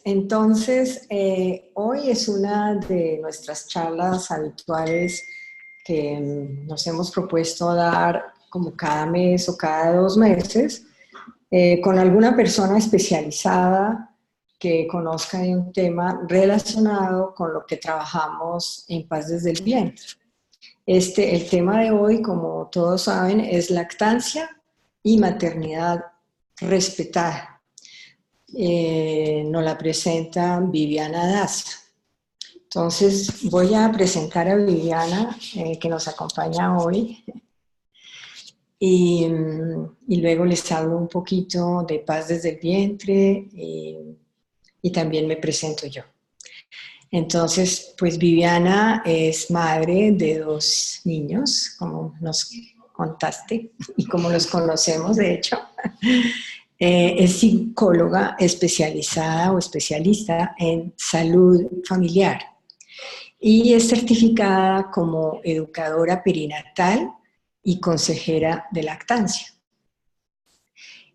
Entonces, hoy es una de nuestras charlas habituales que nos hemos propuesto dar como cada mes o cada 2 meses, con alguna persona especializada que conozca de un tema relacionado con lo que trabajamos en Paz desde el Vientre. El tema de hoy, como todos saben, es lactancia y maternidad respetada. Nos la presenta Viviana Daza. Entonces voy a presentar a Viviana, que nos acompaña hoy, y luego les hablo un poquito de Paz desde el Vientre y también me presento yo. Entonces, pues Viviana es madre de 2 niños, como nos contaste y como los conocemos, de hecho. Es psicóloga especializada o especialista en salud familiar y es certificada como educadora perinatal y consejera de lactancia.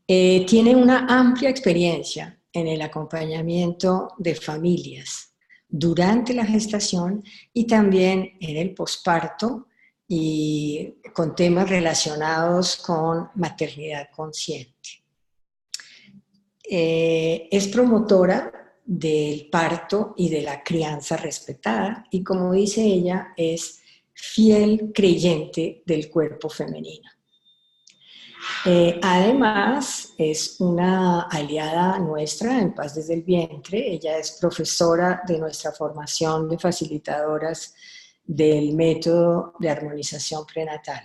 Tiene una amplia experiencia en el acompañamiento de familias durante la gestación y también en el posparto y con temas relacionados con maternidad consciente. Es promotora del parto y de la crianza respetada y, como dice ella, es fiel creyente del cuerpo femenino. Además, es una aliada nuestra en Paz desde el Vientre. Ella es profesora de nuestra formación de facilitadoras del método de armonización prenatal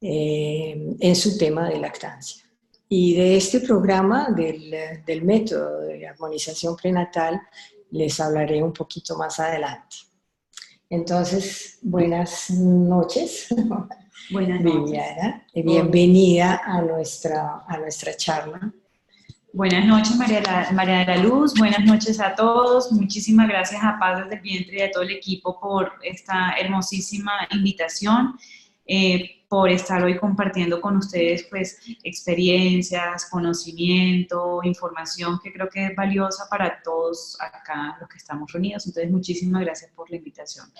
en su tema de lactancia. Y de este programa del método de armonización prenatal les hablaré un poquito más adelante. Entonces, buenas noches. Buenas noches. Viviana, bienvenida a nuestra charla. Buenas noches, María de la Luz. Buenas noches a todos. Muchísimas gracias a Paz desde el Vientre y a todo el equipo por esta hermosísima invitación. Por estar hoy compartiendo con ustedes pues experiencias, conocimiento, información que creo que es valiosa para todos acá los que estamos reunidos. Entonces, muchísimas gracias por la invitación.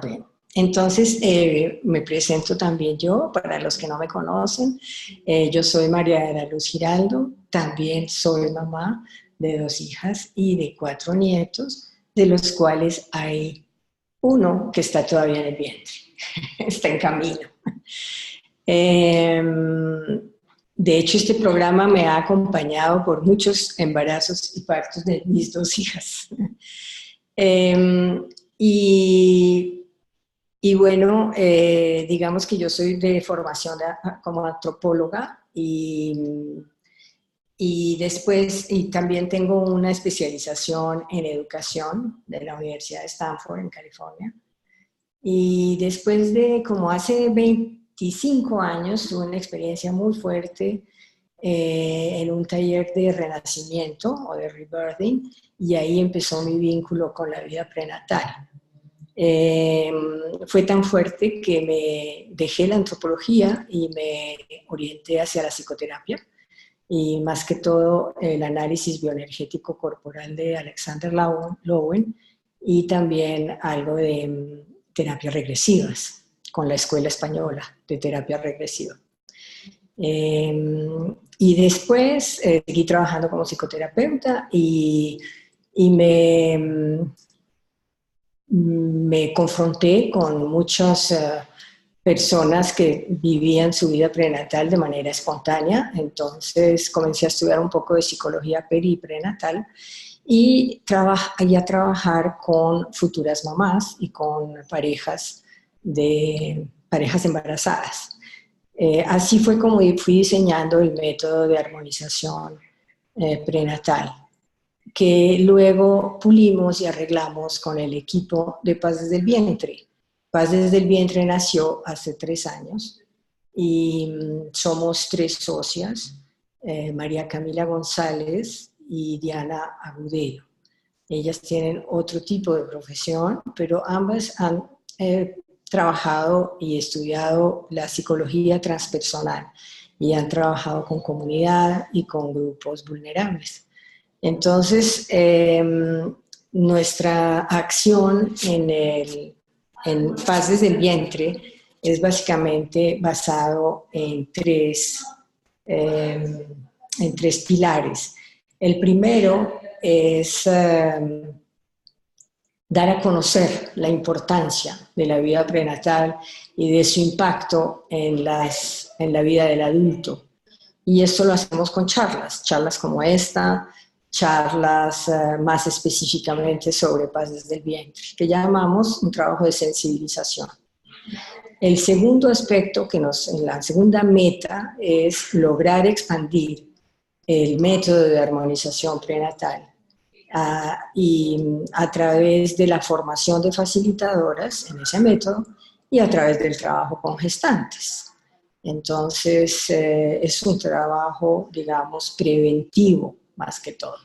Bueno, entonces me presento también yo, para los que no me conocen. Yo soy María de la Luz Giraldo, también soy mamá de 2 hijas y de 4 nietos, de los cuales hay uno que está todavía en el vientre. Está en camino. De hecho, este programa me ha acompañado por muchos embarazos y partos de mis 2 hijas. Y bueno, digamos que yo soy de formación como antropóloga y después también tengo una especialización en educación de la Universidad de Stanford en California. Y después de como hace 25 años tuve una experiencia muy fuerte en un taller de renacimiento o de rebirthing, y ahí empezó mi vínculo con la vida prenatal. Fue tan fuerte que me dejé la antropología y me orienté hacia la psicoterapia, y más que todo el análisis bioenergético corporal de Alexander Lowen, y también algo de terapias regresivas, con la Escuela Española de Terapia Regresiva. Y después seguí trabajando como psicoterapeuta y me confronté con muchas personas que vivían su vida prenatal de manera espontánea. Entonces comencé a estudiar un poco de psicología periprenatal y a trabajar con futuras mamás y con parejas embarazadas. Así fue como fui diseñando el método de armonización prenatal, que luego pulimos y arreglamos con el equipo de Paz desde el Vientre. Paz desde el Vientre nació hace 3 años y somos 3 socias, María Camila González y Diana Agudelo. Ellas tienen otro tipo de profesión, pero ambas han trabajado y estudiado la psicología transpersonal y han trabajado con comunidad y con grupos vulnerables. Entonces, nuestra acción en fases del vientre es básicamente basado en tres pilares. El primero es dar a conocer la importancia de la vida prenatal y de su impacto en la vida del adulto. Y esto lo hacemos con charlas como esta, charlas más específicamente sobre fases del vientre, que llamamos un trabajo de sensibilización. El segundo aspecto, la segunda meta, es lograr expandir el método de armonización prenatal y a través de la formación de facilitadoras en ese método y a través del trabajo con gestantes. Entonces, es un trabajo, digamos, preventivo más que todo.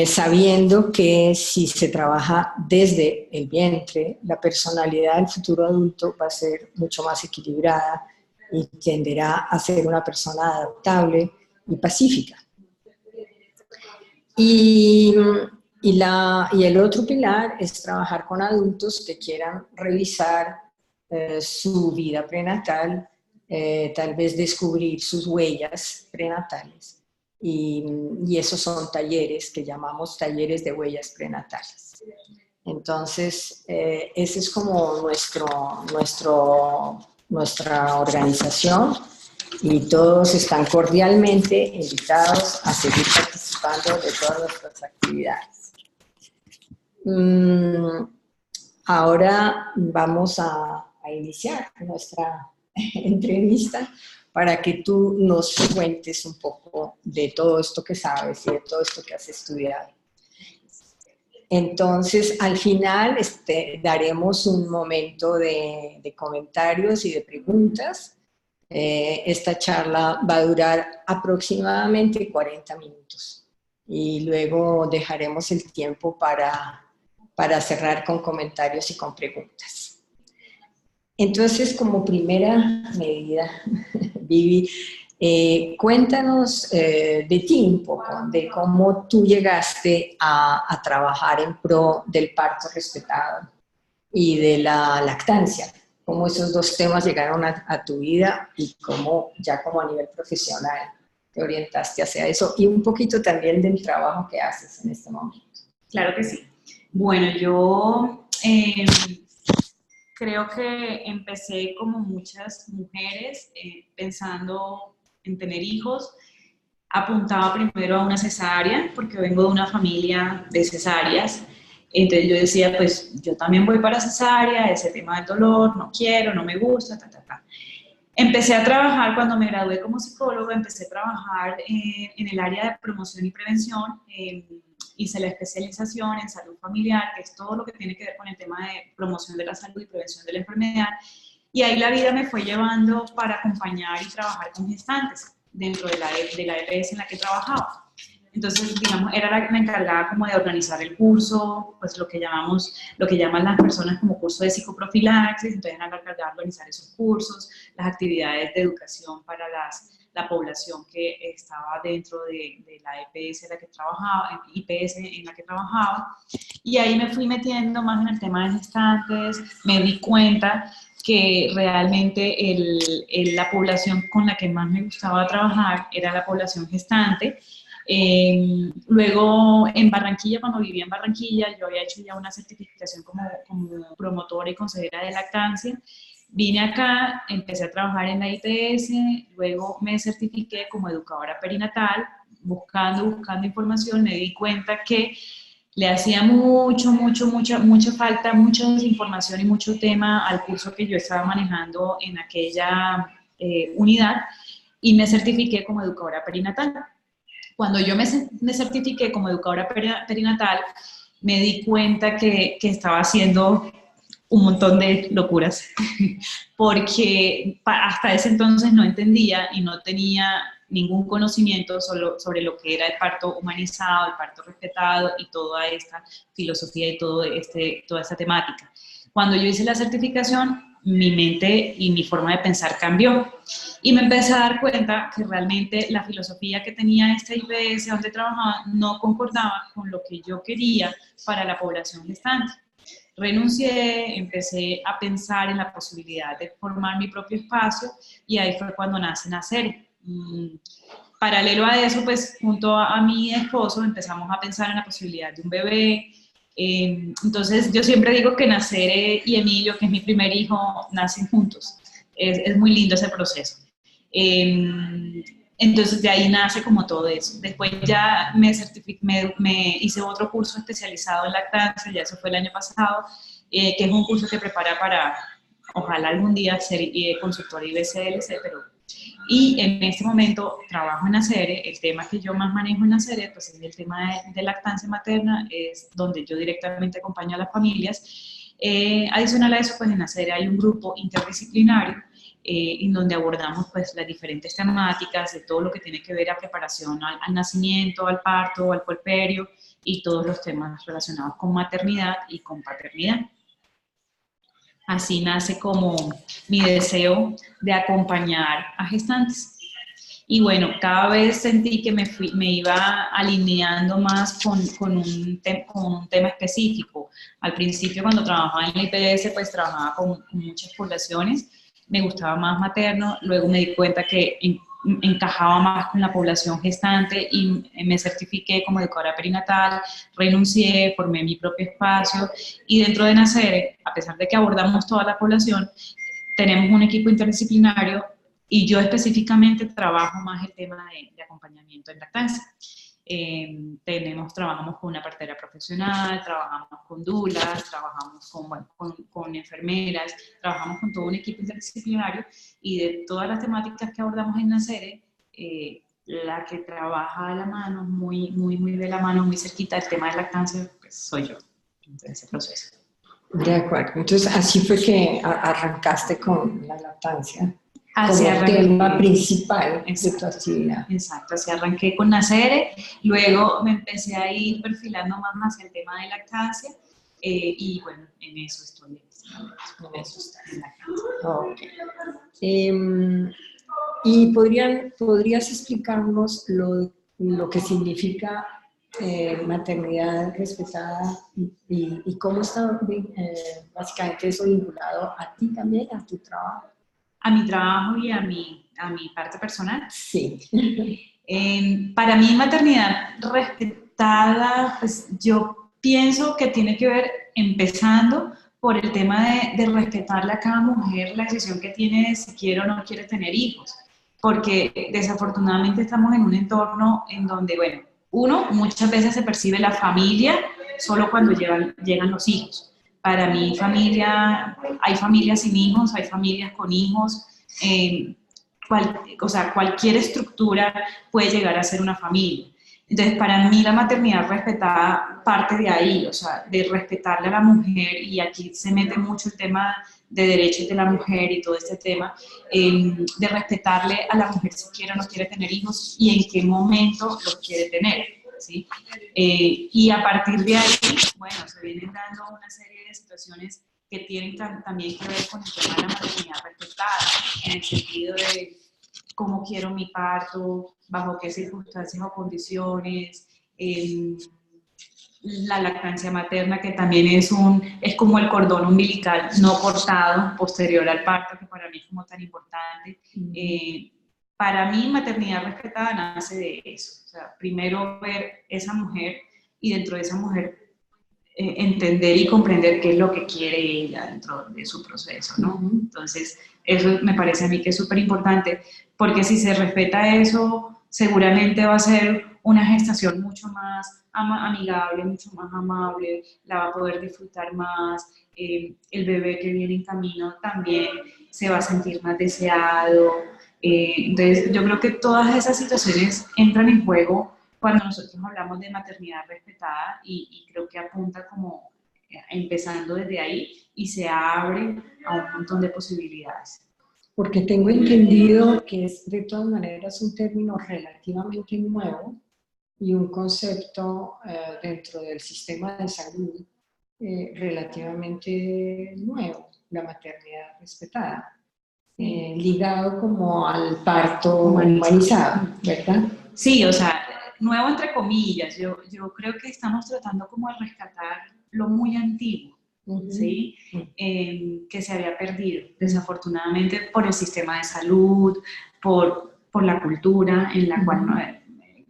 Sabiendo que si se trabaja desde el vientre, la personalidad del futuro adulto va a ser mucho más equilibrada y tenderá a ser una persona adaptable y pacífica. Y el otro pilar es trabajar con adultos que quieran revisar su vida prenatal, tal vez descubrir sus huellas prenatales. Y esos son talleres que llamamos talleres de huellas prenatales. Entonces, ese es como nuestra organización y todos están cordialmente invitados a seguir participando de todas nuestras actividades. Ahora vamos a iniciar nuestra entrevista para que tú nos cuentes un poco de todo esto que sabes y de todo esto que has estudiado. Entonces, al final daremos un momento de comentarios y de preguntas. Esta charla va a durar aproximadamente 40 minutos y luego dejaremos el tiempo para cerrar con comentarios y con preguntas. Entonces, como primera medida, Vivi, cuéntanos de ti un poco, de cómo tú llegaste a trabajar en pro del parto respetado y de la lactancia, cómo esos dos temas llegaron a tu vida y cómo ya como a nivel profesional te orientaste hacia eso y un poquito también del trabajo que haces en este momento. Claro que sí. Bueno, yo creo que empecé como muchas mujeres pensando en tener hijos. Apuntaba primero a una cesárea porque vengo de una familia de cesáreas. Entonces yo decía, pues yo también voy para cesárea, ese tema del dolor, no quiero, no me gusta, Empecé a trabajar, cuando me gradué como psicóloga, empecé a trabajar en el área de promoción y prevención. Hice la especialización en salud familiar, que es todo lo que tiene que ver con el tema de promoción de la salud y prevención de la enfermedad. Y ahí la vida me fue llevando para acompañar y trabajar con gestantes dentro de la EPS en la que trabajaba. Entonces, digamos, era la encargada como de organizar el curso, pues lo que llaman las personas como curso de psicoprofilaxis. Entonces era la encargada de organizar esos cursos, las actividades de educación para la población que estaba dentro de la EPS en la que trabajaba, IPS en la que trabajaba. Y ahí me fui metiendo más en el tema de gestantes, me di cuenta que realmente la población con la que más me gustaba trabajar era la población gestante. Luego en Barranquilla, cuando vivía en Barranquilla, yo había hecho ya una certificación como promotora y consejera de lactancia. Vine acá, empecé a trabajar en la IPS, luego me certifiqué como educadora perinatal, buscando información, me di cuenta que le hacía mucha falta, mucha información y mucho tema al curso que yo estaba manejando en aquella unidad, y me certifiqué como educadora perinatal. Cuando yo me certifiqué como educadora perinatal, me di cuenta que estaba haciendo un montón de locuras, porque hasta ese entonces no entendía y no tenía ningún conocimiento sobre lo que era el parto humanizado, el parto respetado y toda esta filosofía y toda esta temática. Cuando yo hice la certificación, mi mente y mi forma de pensar cambió. Y me empecé a dar cuenta que realmente la filosofía que tenía esta IPS donde trabajaba no concordaba con lo que yo quería para la población gestante. Renuncié, empecé a pensar en la posibilidad de formar mi propio espacio y ahí fue cuando nace Nacer. Paralelo a eso, pues junto a mi esposo empezamos a pensar en la posibilidad de un bebé. Entonces yo siempre digo que Nacer y Emilio, que es mi primer hijo, nacen juntos. Es muy lindo ese proceso. Entonces de ahí nace como todo eso. Después ya me hice otro curso especializado en lactancia, ya eso fue el año pasado, que es un curso que prepara para, ojalá algún día ser consultora IBCLC, pero... Y en este momento trabajo en Acere. El tema que yo más manejo en Acere pues es el tema de lactancia materna, es donde yo directamente acompaño a las familias. Adicional a eso, pues en Acere hay un grupo interdisciplinario en donde abordamos pues las diferentes temáticas de todo lo que tiene que ver a preparación al nacimiento, al parto, al puerperio y todos los temas relacionados con maternidad y con paternidad. Así nace como mi deseo de acompañar a gestantes. Y bueno, cada vez sentí que me iba alineando más con un tema específico. Al principio, cuando trabajaba en la IPS, pues trabajaba con muchas poblaciones, me gustaba más materno, luego me di cuenta que encajaba más con la población gestante y me certifiqué como educadora perinatal, renuncié, formé mi propio espacio y dentro de Nacer, a pesar de que abordamos toda la población, tenemos un equipo interdisciplinario y yo específicamente trabajo más el tema de acompañamiento en lactancia. Trabajamos con una partera profesional, trabajamos con doulas, trabajamos con enfermeras, trabajamos con todo un equipo interdisciplinario y de todas las temáticas que abordamos en Nacere, la que trabaja de la mano, muy de la mano, muy cerquita del tema de lactancia, pues soy yo, en ese proceso. De acuerdo, entonces así fue que arrancaste con la lactancia. Así como tema principal de tu actividad. Exacto, así arranqué con Nacere, luego me empecé a ir perfilando más hacia el tema de lactancia y bueno, en eso estoy. En eso está, en lactancia. Okay. ¿Y podrías explicarnos lo que significa maternidad respetada y cómo está básicamente eso vinculado a ti también, a tu trabajo? A mi trabajo y a mi parte personal. Sí. Para mí, maternidad respetada, pues yo pienso que tiene que ver, empezando por el tema de respetarle a cada mujer la decisión que tiene de si quiere o no quiere tener hijos. Porque desafortunadamente estamos en un entorno en donde, bueno, muchas veces se percibe la familia solo cuando llegan los hijos. Para mí, hay familias sin hijos, hay familias con hijos, cualquier estructura puede llegar a ser una familia. Entonces, para mí la maternidad respetada parte de ahí, o sea, de respetarle a la mujer, y aquí se mete mucho el tema de derechos de la mujer y todo este tema, de respetarle a la mujer si quiere o no quiere tener hijos y en qué momento los quiere tener, ¿sí? Y a partir de ahí, bueno, se vienen dando una serie de situaciones que tienen también que ver con el tema de la maternidad respetada, en el sentido de cómo quiero mi parto, bajo qué circunstancias o condiciones, la lactancia materna, que también es como el cordón umbilical no cortado posterior al parto, que para mí es como tan importante. Para mí, maternidad respetada nace de eso. O sea, primero ver esa mujer y dentro de esa mujer entender y comprender qué es lo que quiere ella dentro de su proceso, ¿no? Entonces, eso me parece a mí que es súper importante, porque si se respeta eso, seguramente va a ser una gestación mucho más amigable, mucho más amable, la va a poder disfrutar más, el bebé que viene en camino también se va a sentir más deseado. Entonces, yo creo que todas esas situaciones entran en juego cuando nosotros hablamos de maternidad respetada y creo que apunta como empezando desde ahí y se abre a un montón de posibilidades. Porque tengo entendido que es de todas maneras un término relativamente nuevo y un concepto dentro del sistema de salud relativamente nuevo. la maternidad respetada, ligado como al parto humanizado, ¿verdad? Sí, o sea, nuevo entre comillas, yo creo que estamos tratando como de rescatar lo muy antiguo, ¿sí? Que se había perdido, desafortunadamente, por el sistema de salud, por la cultura en la cual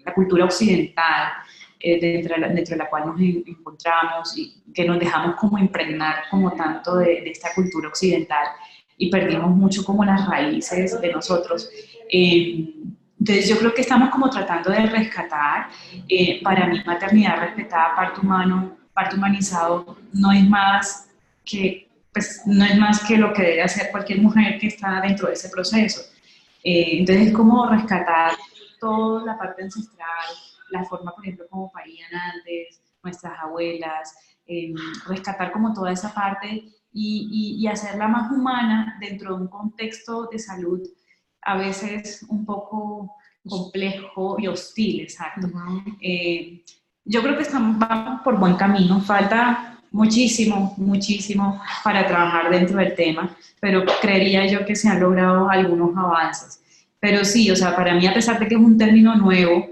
la cultura occidental, dentro de la cual nos encontramos y que nos dejamos como impregnar como tanto de esta cultura occidental y perdimos mucho como las raíces de nosotros. Entonces yo creo que estamos como tratando de rescatar. Para mí maternidad respetada, parto humanizado no es más que, pues, no es más que lo que debe hacer cualquier mujer que está dentro de ese proceso. Entonces es como rescatar toda la parte ancestral, la forma, por ejemplo, como parían antes nuestras abuelas, rescatar como toda esa parte y hacerla más humana dentro de un contexto de salud a veces un poco complejo y hostil, exacto. Yo creo que vamos por buen camino, falta muchísimo, muchísimo para trabajar dentro del tema, pero creería yo que se han logrado algunos avances. Pero sí, o sea, para mí, a pesar de que es un término nuevo,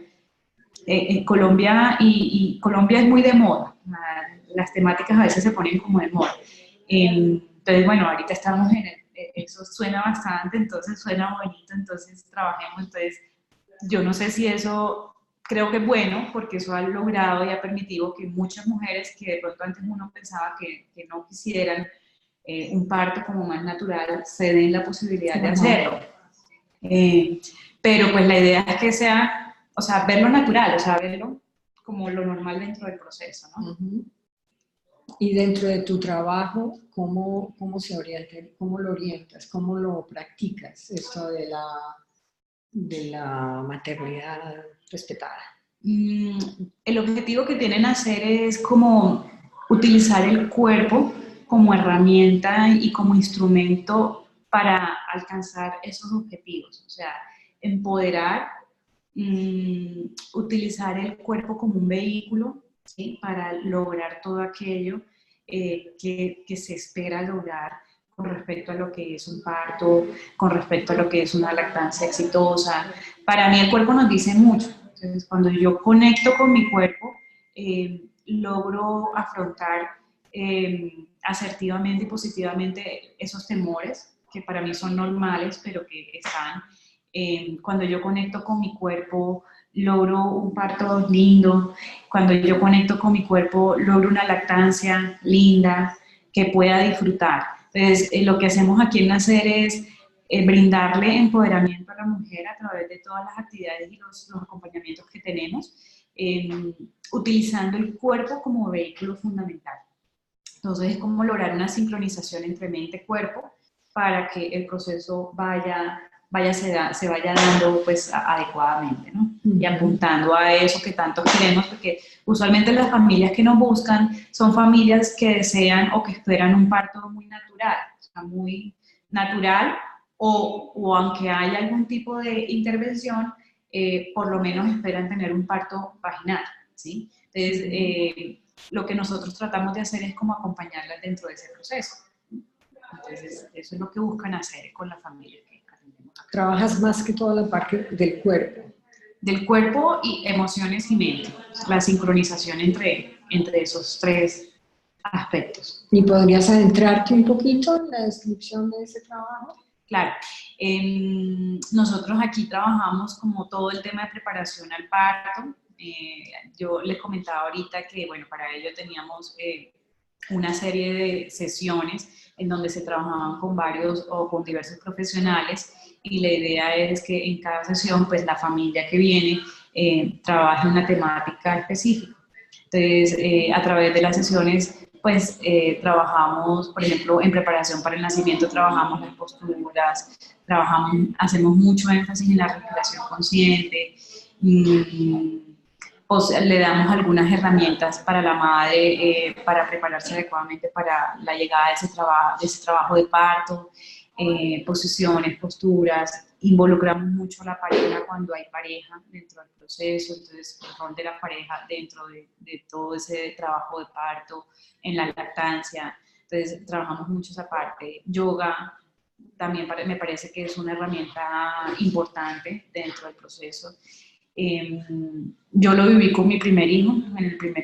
Colombia Colombia es muy de moda, las temáticas a veces se ponen como de moda. Entonces, bueno, ahorita estamos eso suena bastante, entonces suena bonito, entonces trabajemos. Entonces, yo no sé si eso, creo que es bueno, porque eso ha logrado y ha permitido que muchas mujeres que de pronto antes uno pensaba que no quisieran un parto como más natural, se den la posibilidad de hacerlo. Pero pues la idea es que sea, o sea, verlo natural, o sea, verlo como lo normal dentro del proceso, ¿no? Y dentro de tu trabajo, ¿cómo se orienta, cómo lo orientas, cómo lo practicas, esto de la maternidad respetada? El objetivo que tienen hacer es como utilizar el cuerpo como herramienta y como instrumento para alcanzar esos objetivos, o sea, empoderar, utilizar el cuerpo como un vehículo, ¿sí? Para lograr todo aquello que se espera lograr con respecto a lo que es un parto, con respecto a lo que es una lactancia exitosa. Para mí el cuerpo nos dice mucho. Entonces, cuando yo conecto con mi cuerpo, logro afrontar asertivamente y positivamente esos temores que para mí son normales, pero que están. Cuando yo conecto con mi cuerpo, logro un parto lindo. Cuando yo conecto con mi cuerpo, logro una lactancia linda que pueda disfrutar. Entonces, lo que hacemos aquí en Nacer es brindarle empoderamiento a la mujer a través de todas las actividades y los acompañamientos que tenemos, utilizando el cuerpo como vehículo fundamental. Entonces es como lograr una sincronización entre mente y cuerpo para que el proceso se vaya dando pues adecuadamente, ¿no? Y apuntando a eso que tanto queremos, porque usualmente las familias que nos buscan son familias que desean o que esperan un parto muy natural, o sea, muy natural, o aunque haya algún tipo de intervención, por lo menos esperan tener un parto vaginal, ¿sí? Entonces, lo que nosotros tratamos de hacer es como acompañarlas dentro de ese proceso. Entonces, eso es lo que buscan hacer con la familia que atendemos acá. Trabajas más que toda la parte del cuerpo. Del cuerpo y emociones y mente, la sincronización entre esos tres aspectos. ¿Y podrías adentrarte un poquito en la descripción de ese trabajo? Claro, nosotros aquí trabajamos como todo el tema de preparación al parto. Yo les comentaba ahorita que, bueno, para ello teníamos una serie de sesiones en donde se trabajaban con varios o con diversos profesionales, y la idea es que en cada sesión, pues la familia que viene trabaje una temática específica. Entonces, a través de las sesiones, pues trabajamos, por ejemplo, en preparación para el nacimiento, trabajamos las posturas, hacemos mucho énfasis en la respiración consciente, le damos algunas herramientas para la madre para prepararse adecuadamente para la llegada de ese trabajo de parto, posiciones, posturas. Involucramos mucho a la pareja cuando hay pareja dentro del proceso, entonces el rol de la pareja dentro de todo ese trabajo de parto, en la lactancia. Entonces, trabajamos mucho esa parte. Yoga también me parece que es una herramienta importante dentro del proceso. Yo lo viví con mi primer hijo.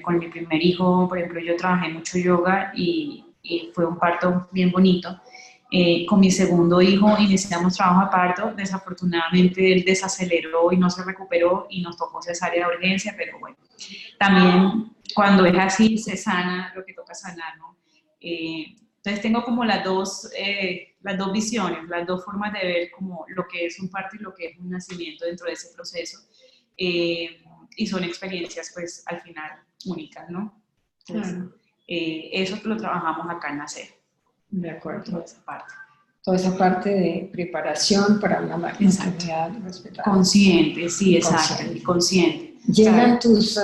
Con mi primer hijo, por ejemplo, yo trabajé mucho yoga y fue un parto bien bonito. Con mi segundo hijo iniciamos trabajo de parto. Desafortunadamente él desaceleró y no se recuperó y nos tocó cesárea de urgencia, pero bueno, también cuando es así se sana lo que toca sanar, ¿no? Entonces tengo como las dos visiones, las dos formas de ver como lo que es un parto y lo que es un nacimiento dentro de ese proceso. Y son experiencias pues al final únicas, ¿no? Entonces, eso lo trabajamos acá en Nacer. De acuerdo. Toda esa parte. Toda esa parte de preparación para una maternidad respetada. Consciente, sí, exacto, consciente. ¿Llegan tus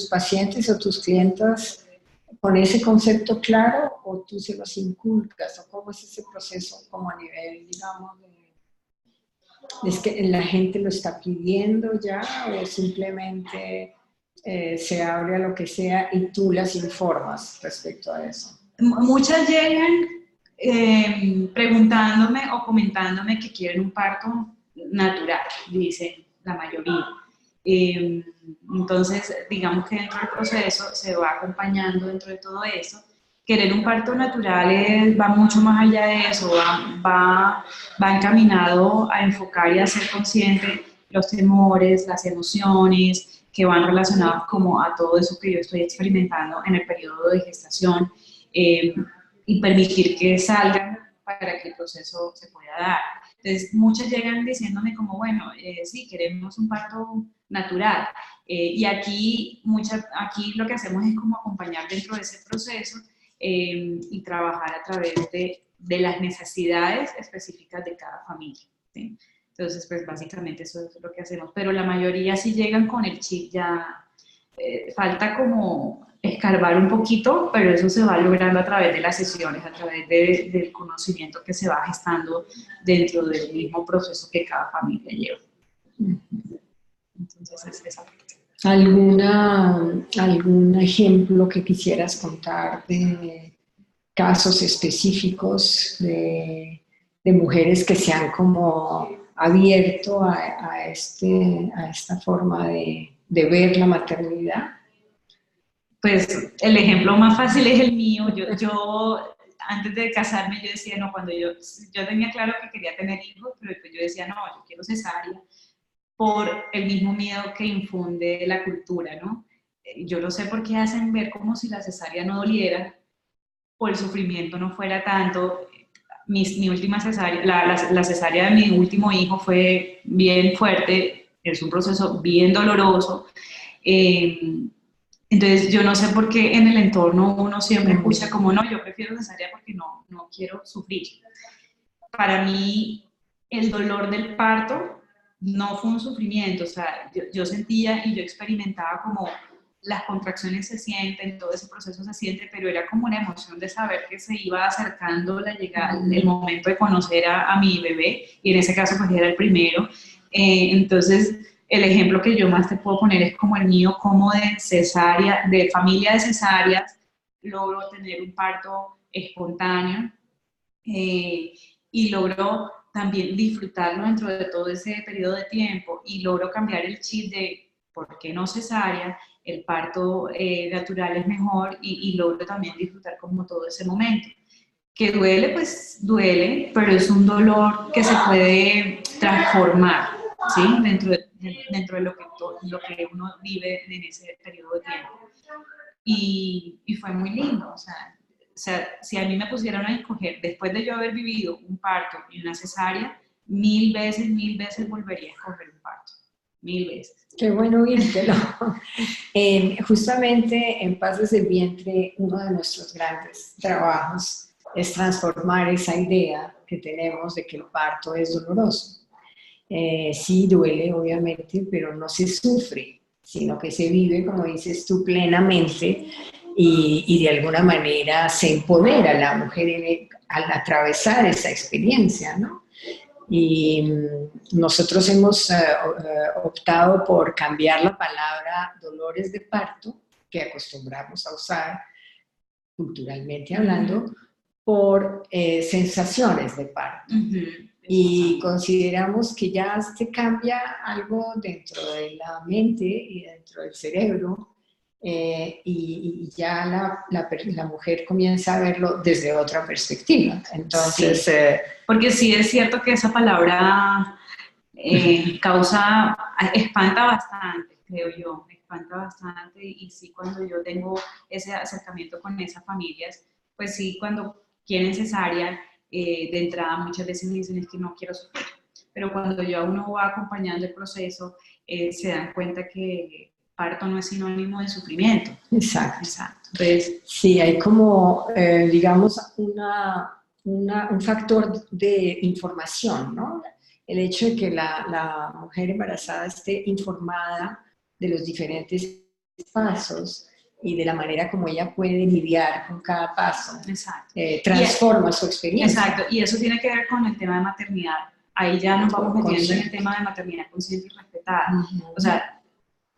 pacientes o tus clientes con ese concepto claro o tú se los inculcas? ¿O cómo es ese proceso como a nivel, digamos, es que la gente lo está pidiendo ya o simplemente se abre a lo que sea y tú las informas respecto a eso? Muchas llegan preguntándome o comentándome que quieren un parto natural, dicen la mayoría. Entonces, digamos que dentro del proceso se va acompañando dentro de todo eso. Querer un parto natural va mucho más allá de eso, va encaminado a enfocar y a ser consciente los temores, las emociones que van relacionados como a todo eso que yo estoy experimentando en el periodo de gestación. Y permitir que salgan para que el proceso se pueda dar. Entonces, muchas llegan diciéndome como, bueno, sí, queremos un parto natural. Y aquí lo que hacemos es como acompañar dentro de ese proceso y trabajar a través de las necesidades específicas de cada familia, ¿sí? Entonces, pues básicamente eso es lo que hacemos. Pero la mayoría sí llegan con el chip ya, falta como escarbar un poquito, pero eso se va logrando a través de las sesiones, a través del conocimiento que se va gestando dentro del mismo proceso que cada familia lleva. Entonces es esa parte. ¿Algún ejemplo que quisieras contar de casos específicos de mujeres que se han como abierto a esta forma de ver la maternidad? Pues el ejemplo más fácil es el mío. Yo antes de casarme yo decía, no, cuando yo tenía claro que quería tener hijos, pero después yo decía, no, yo quiero cesárea, por el mismo miedo que infunde la cultura, ¿no? Yo no sé por qué hacen ver como si la cesárea no doliera, o el sufrimiento no fuera tanto. Mi última cesárea, la cesárea de mi último hijo fue bien fuerte, es un proceso bien doloroso. Entonces, yo no sé por qué en el entorno uno siempre escucha como, no, yo prefiero cesárea porque no quiero sufrir. Para mí, el dolor del parto no fue un sufrimiento, o sea, yo sentía y yo experimentaba como las contracciones se sienten, todo ese proceso se siente, pero era como una emoción de saber que se iba acercando la llegada, el momento de conocer a mi bebé, y en ese caso pues era el primero. Entonces, el ejemplo que yo más te puedo poner es como el mío, como de cesárea, de familia de cesáreas, logro tener un parto espontáneo y logro también disfrutarlo dentro de todo ese periodo de tiempo y logro cambiar el chip de por qué no cesárea, el parto natural es mejor y logro también disfrutar como todo ese momento. Que duele, pues duele, pero es un dolor que se puede transformar, ¿sí? Dentro de lo que uno vive en ese periodo de tiempo. Y fue muy lindo, o sea, si a mí me pusieran a escoger, después de yo haber vivido un parto y una cesárea, mil veces volvería a escoger un parto, 1000 veces. Qué bueno oírtelo. Justamente en Paz desde el Vientre, uno de nuestros grandes trabajos es transformar esa idea que tenemos de que el parto es doloroso. Sí duele, obviamente, pero no se sufre, sino que se vive, como dices tú, plenamente y de alguna manera se empodera la mujer al atravesar esa experiencia, ¿no? Y nosotros hemos optado por cambiar la palabra dolores de parto, que acostumbramos a usar culturalmente hablando, por sensaciones de parto. Y consideramos que ya se cambia algo dentro de la mente y dentro del cerebro, y ya la mujer comienza a verlo desde otra perspectiva. Entonces, sí, porque sí es cierto que esa palabra espanta bastante, creo yo, espanta bastante, y sí, cuando yo tengo ese acercamiento con esas familias, pues sí, cuando quieren cesárea, de entrada muchas veces me dicen es que no quiero sufrir, pero cuando ya uno va acompañando el proceso, se dan cuenta que parto no es sinónimo de sufrimiento. exacto. Exacto. Entonces, sí, hay como, digamos, un factor de información, ¿no? El hecho de que la mujer embarazada esté informada de los diferentes pasos y de la manera como ella puede lidiar con cada paso, transforma su experiencia. Exacto, y eso tiene que ver con el tema de maternidad. Ahí ya nos vamos metiendo en el tema de maternidad consciente y respetada. O sea,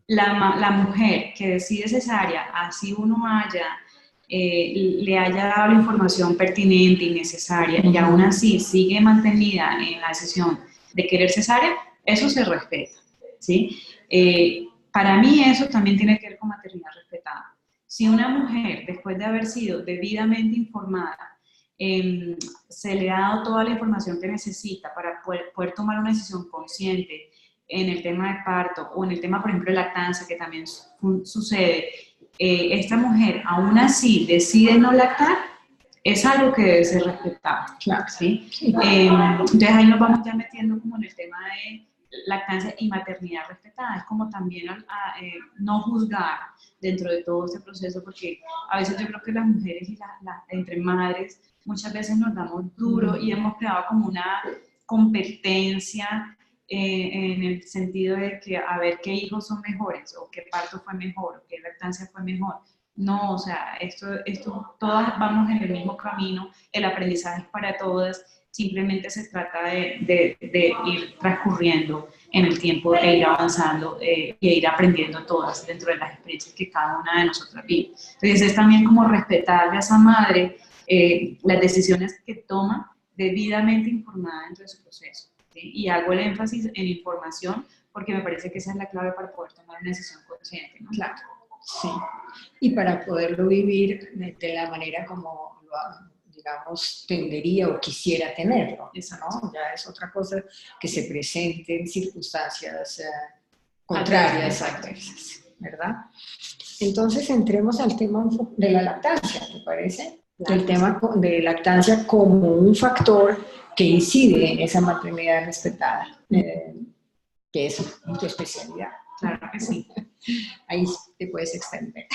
la mujer que decide cesárea, así uno le haya dado la información pertinente y necesaria, y aún así sigue mantenida en la decisión de querer cesárea, eso se respeta, ¿sí? Para mí eso también tiene que ver con maternidad respetada. Si una mujer, después de haber sido debidamente informada, se le ha dado toda la información que necesita para poder tomar una decisión consciente en el tema de parto o en el tema, por ejemplo, de lactancia, que también sucede, esta mujer aún así decide no lactar, es algo que debe ser respetado. Claro. ¿Sí? Entonces ahí nos vamos ya metiendo como en el tema de lactancia y maternidad respetada. Es como también no juzgar dentro de todo este proceso, porque a veces yo creo que las mujeres y entre madres muchas veces nos damos duro y hemos creado como una competencia en el sentido de que a ver qué hijos son mejores, o qué parto fue mejor, o qué lactancia fue mejor. No, o sea, esto todas vamos en el mismo camino, el aprendizaje es para todas, simplemente se trata de ir transcurriendo en el tiempo e ir avanzando e ir aprendiendo todas dentro de las experiencias que cada una de nosotras vive. Entonces es también como respetarle a esa madre las decisiones que toma, debidamente informada dentro de su proceso. ¿Sí? Y hago el énfasis en información porque me parece que esa es la clave para poder tomar una decisión consciente, ¿no? Claro, sí. Y para poderlo vivir de la manera como digamos, tendería o quisiera tenerlo, ¿no? Ya es otra cosa que se presente en circunstancias contrarias, adversas, ¿verdad? Entonces entremos al tema de la lactancia, ¿te parece? Claro. El tema de lactancia como un factor que incide en esa maternidad respetada, que es tu especialidad. Claro que sí. Ahí te puedes extender.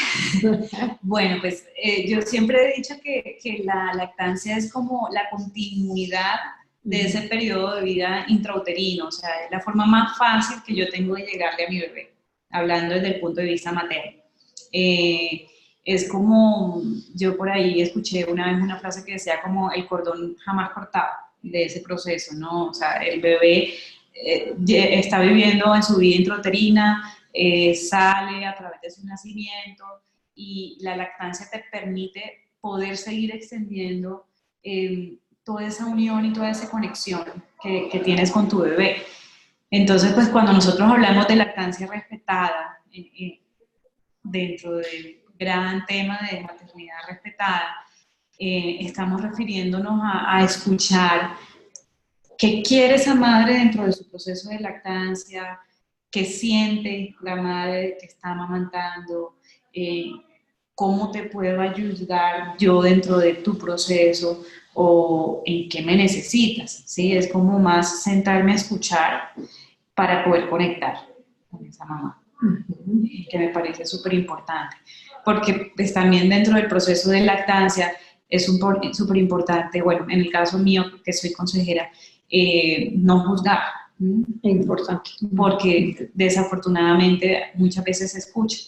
Bueno, pues yo siempre he dicho que la lactancia es como la continuidad de ese periodo de vida intrauterino, o sea, es la forma más fácil que yo tengo de llegarle a mi bebé, hablando desde el punto de vista materno. Es como, yo por ahí escuché una vez una frase que decía como el cordón jamás cortado de ese proceso, ¿no? O sea, el bebé está viviendo en su vida intrauterina, sale a través de su nacimiento, y la lactancia te permite poder seguir extendiendo toda esa unión y toda esa conexión que tienes con tu bebé. Entonces, pues cuando nosotros hablamos de lactancia respetada, dentro del gran tema de maternidad respetada, estamos refiriéndonos a escuchar qué quiere esa madre dentro de su proceso de lactancia, qué siente la madre que está amamantando, cómo te puedo ayudar yo dentro de tu proceso, o en qué me necesitas, ¿sí? Es como más sentarme a escuchar para poder conectar con esa mamá, que me parece súper importante, porque pues, también dentro del proceso de lactancia es súper importante, bueno, en el caso mío, que soy consejera, no juzgar. Es importante. Porque desafortunadamente muchas veces se escucha,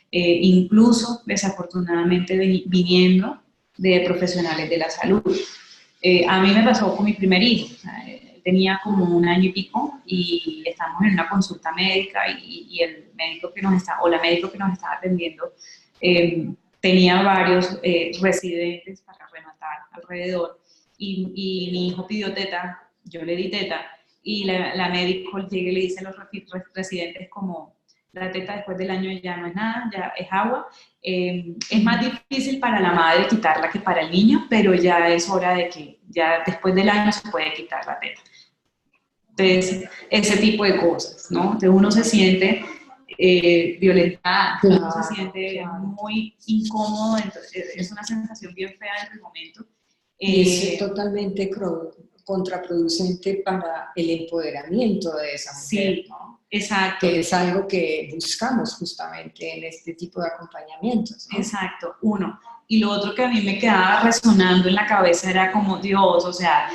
incluso desafortunadamente viniendo de profesionales de la salud. A mí me pasó con mi primer hijo, tenía como 1 año y pico y estamos en una consulta médica y el médico que la médico que nos estaba atendiendo tenía varios residentes, para rematar, alrededor, y mi hijo pidió teta, yo le di teta, y la médico llega y le dice a los residentes como, la teta después del año ya no es nada, ya es agua. Es más difícil para la madre quitarla que para el niño, pero ya es hora de que ya después del año se puede quitar la teta. Entonces, ese tipo de cosas, ¿no? Entonces uno se siente violentado, Claro, uno se siente muy incómodo, entonces, es una sensación bien fea en el momento. Y es totalmente contraproducente para el empoderamiento de esa mujer, sí, ¿no? Exacto. Que es algo que buscamos justamente en este tipo de acompañamientos, ¿no? Exacto, uno. Y lo otro que a mí me quedaba resonando en la cabeza era como, Dios, o sea,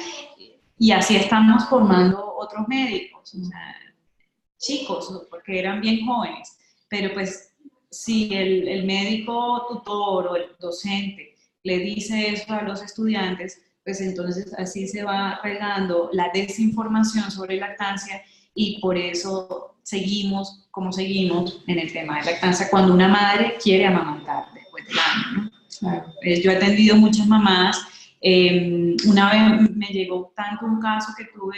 y así estamos formando otros médicos, o sea, chicos, porque eran bien jóvenes, pero pues si el médico tutor o el docente le dice eso a los estudiantes, pues entonces así se va regando la desinformación sobre lactancia y por eso seguimos como seguimos en el tema de lactancia cuando una madre quiere amamantar después del año, ¿no? Claro. Yo he atendido muchas mamás. Una vez me llegó tanto un caso que tuve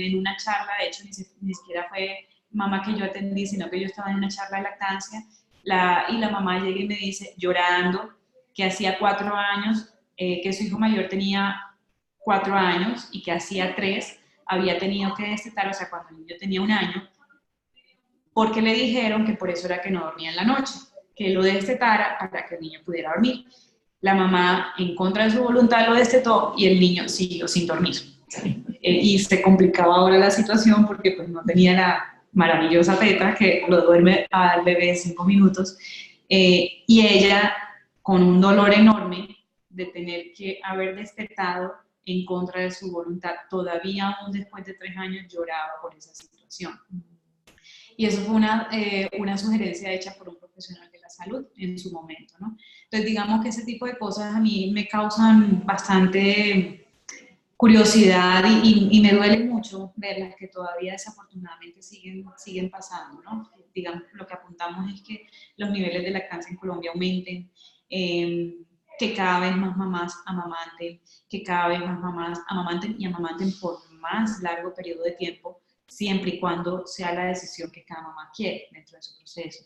en una charla, de hecho ni siquiera fue mamá que yo atendí, sino que yo estaba en una charla de lactancia, y la mamá llega y me dice, llorando, que hacía 4 años, que su hijo mayor tenía 4 años y que hacía 3 había tenido que destetar, o sea, cuando el niño tenía 1 año, porque le dijeron que por eso era que no dormía en la noche, que lo destetara para que el niño pudiera dormir. La mamá, en contra de su voluntad, lo destetó y el niño siguió sin dormir. Y se complicaba ahora la situación porque pues, no tenía la maravillosa teta que lo duerme al bebé 5 minutos. Y ella, con un dolor enorme de tener que haber destetado en contra de su voluntad, todavía aún después de 3 años lloraba por esa situación. Y eso fue una sugerencia hecha por un profesional de la salud en su momento, ¿no? Entonces, digamos que ese tipo de cosas a mí me causan bastante curiosidad y me duele mucho verlas que todavía desafortunadamente siguen pasando, ¿no? Digamos, lo que apuntamos es que los niveles de lactancia en Colombia aumenten, que cada vez más mamás amamanten, que cada vez más mamás amamanten y amamanten por más largo periodo de tiempo, siempre y cuando sea la decisión que cada mamá quiere dentro de su proceso.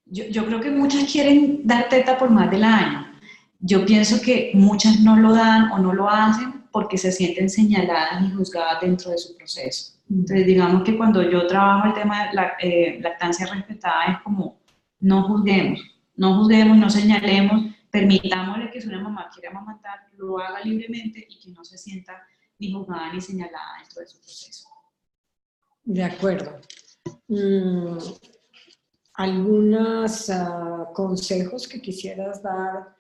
Yo creo que muchas quieren dar teta por más del año. Yo pienso que muchas no lo dan o no lo hacen porque se sienten señaladas y juzgadas dentro de su proceso. Entonces, digamos que cuando yo trabajo el tema de la lactancia respetada es como, no juzguemos, no señalemos, permitámosle que si una mamá quiere amamantar, lo haga libremente y que no se sienta ni juzgada ni señalada dentro de su proceso. De acuerdo. ¿Algunos consejos que quisieras dar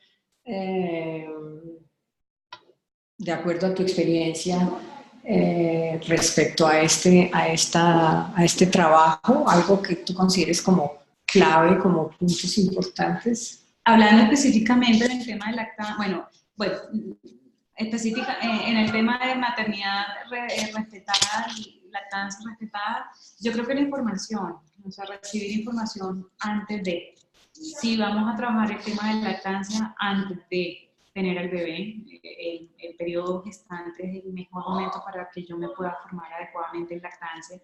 de acuerdo a tu experiencia respecto a este trabajo? ¿Algo que tú consideres como clave, como puntos importantes? Hablando específicamente del tema de lactancia, bueno, específica, en el tema de maternidad respetada y lactancia respetada, yo creo que la información, o sea, recibir información antes de, si vamos a trabajar el tema de lactancia antes de tener al bebé, el periodo gestante es el mejor momento para que yo me pueda formar adecuadamente en lactancia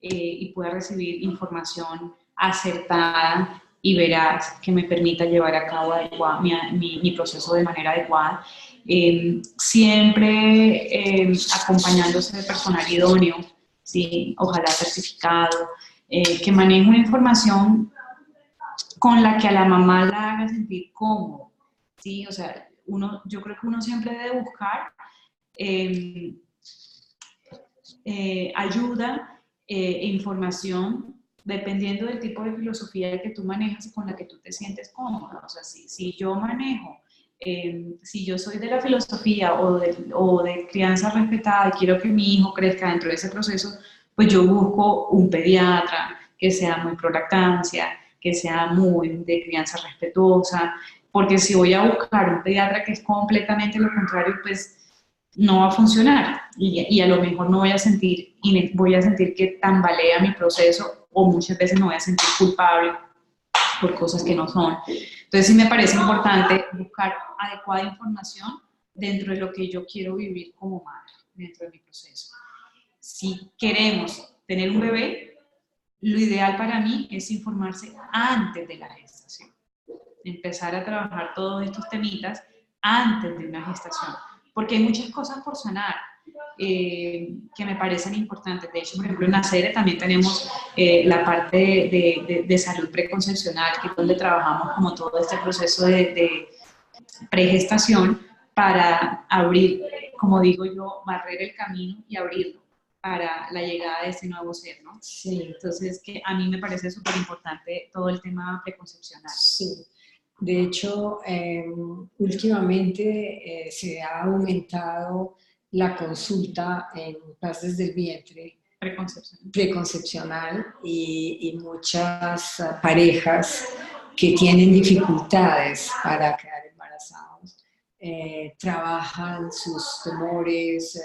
y pueda recibir información acertada y veraz que me permita llevar a cabo mi proceso de manera adecuada. Siempre acompañándose de personal idóneo, ¿sí? Ojalá certificado, que maneje una información con la que a la mamá la haga sentir cómodo, ¿sí? O sea, yo creo que uno siempre debe buscar ayuda e información dependiendo del tipo de filosofía que tú manejas y con la que tú te sientes cómoda. O sea, si yo manejo, si yo soy de la filosofía o de crianza respetada y quiero que mi hijo crezca dentro de ese proceso, pues yo busco un pediatra que sea muy pro lactancia, que sea muy de crianza respetuosa, porque si voy a buscar un pediatra que es completamente lo contrario, pues no va a funcionar y a lo mejor no voy a sentir que tambalea mi proceso o muchas veces me voy a sentir culpable por cosas que no son. Entonces sí me parece importante buscar adecuada información dentro de lo que yo quiero vivir como madre, dentro de mi proceso. Si queremos tener un bebé, lo ideal para mí es informarse antes de la gestación. Empezar a trabajar todos estos temitas antes de una gestación, porque hay muchas cosas por sanar que me parecen importantes. De hecho, por ejemplo, en la sede también tenemos la parte de salud preconcepcional, que es donde trabajamos como todo este proceso de pregestación para abrir, como digo yo, barrer el camino y abrirlo para la llegada de ese nuevo ser, ¿no? Sí. Entonces, que a mí me parece súper importante todo el tema preconcepcional. Sí. De hecho, últimamente se ha aumentado la consulta en pases del vientre preconcepcional y muchas parejas que tienen dificultades para quedar embarazados trabajan sus temores,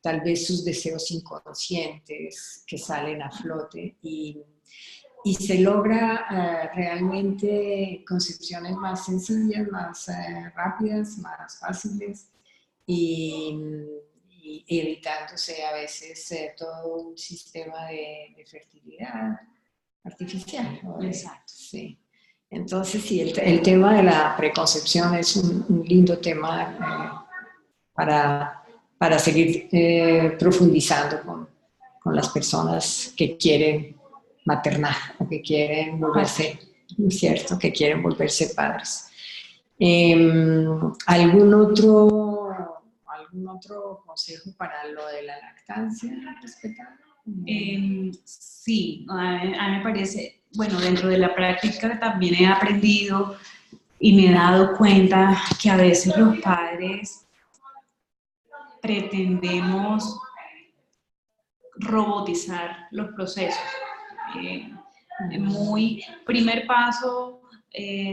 tal vez sus deseos inconscientes que salen a flote y se logra realmente concepciones más sencillas, más rápidas, más fáciles y evitándose a veces todo un sistema de fertilidad artificial, ¿no? Exacto. Sí. Entonces, sí, el tema de la preconcepción es un lindo tema para seguir profundizando con las personas que quieren maternar o que quieren volverse, ¿cierto? Que quieren volverse padres. ¿Algún otro consejo para lo de la lactancia respetable? Sí, a mí me parece, bueno, dentro de la práctica también he aprendido y me he dado cuenta que a veces los padres pretendemos robotizar los procesos. Muy primer paso,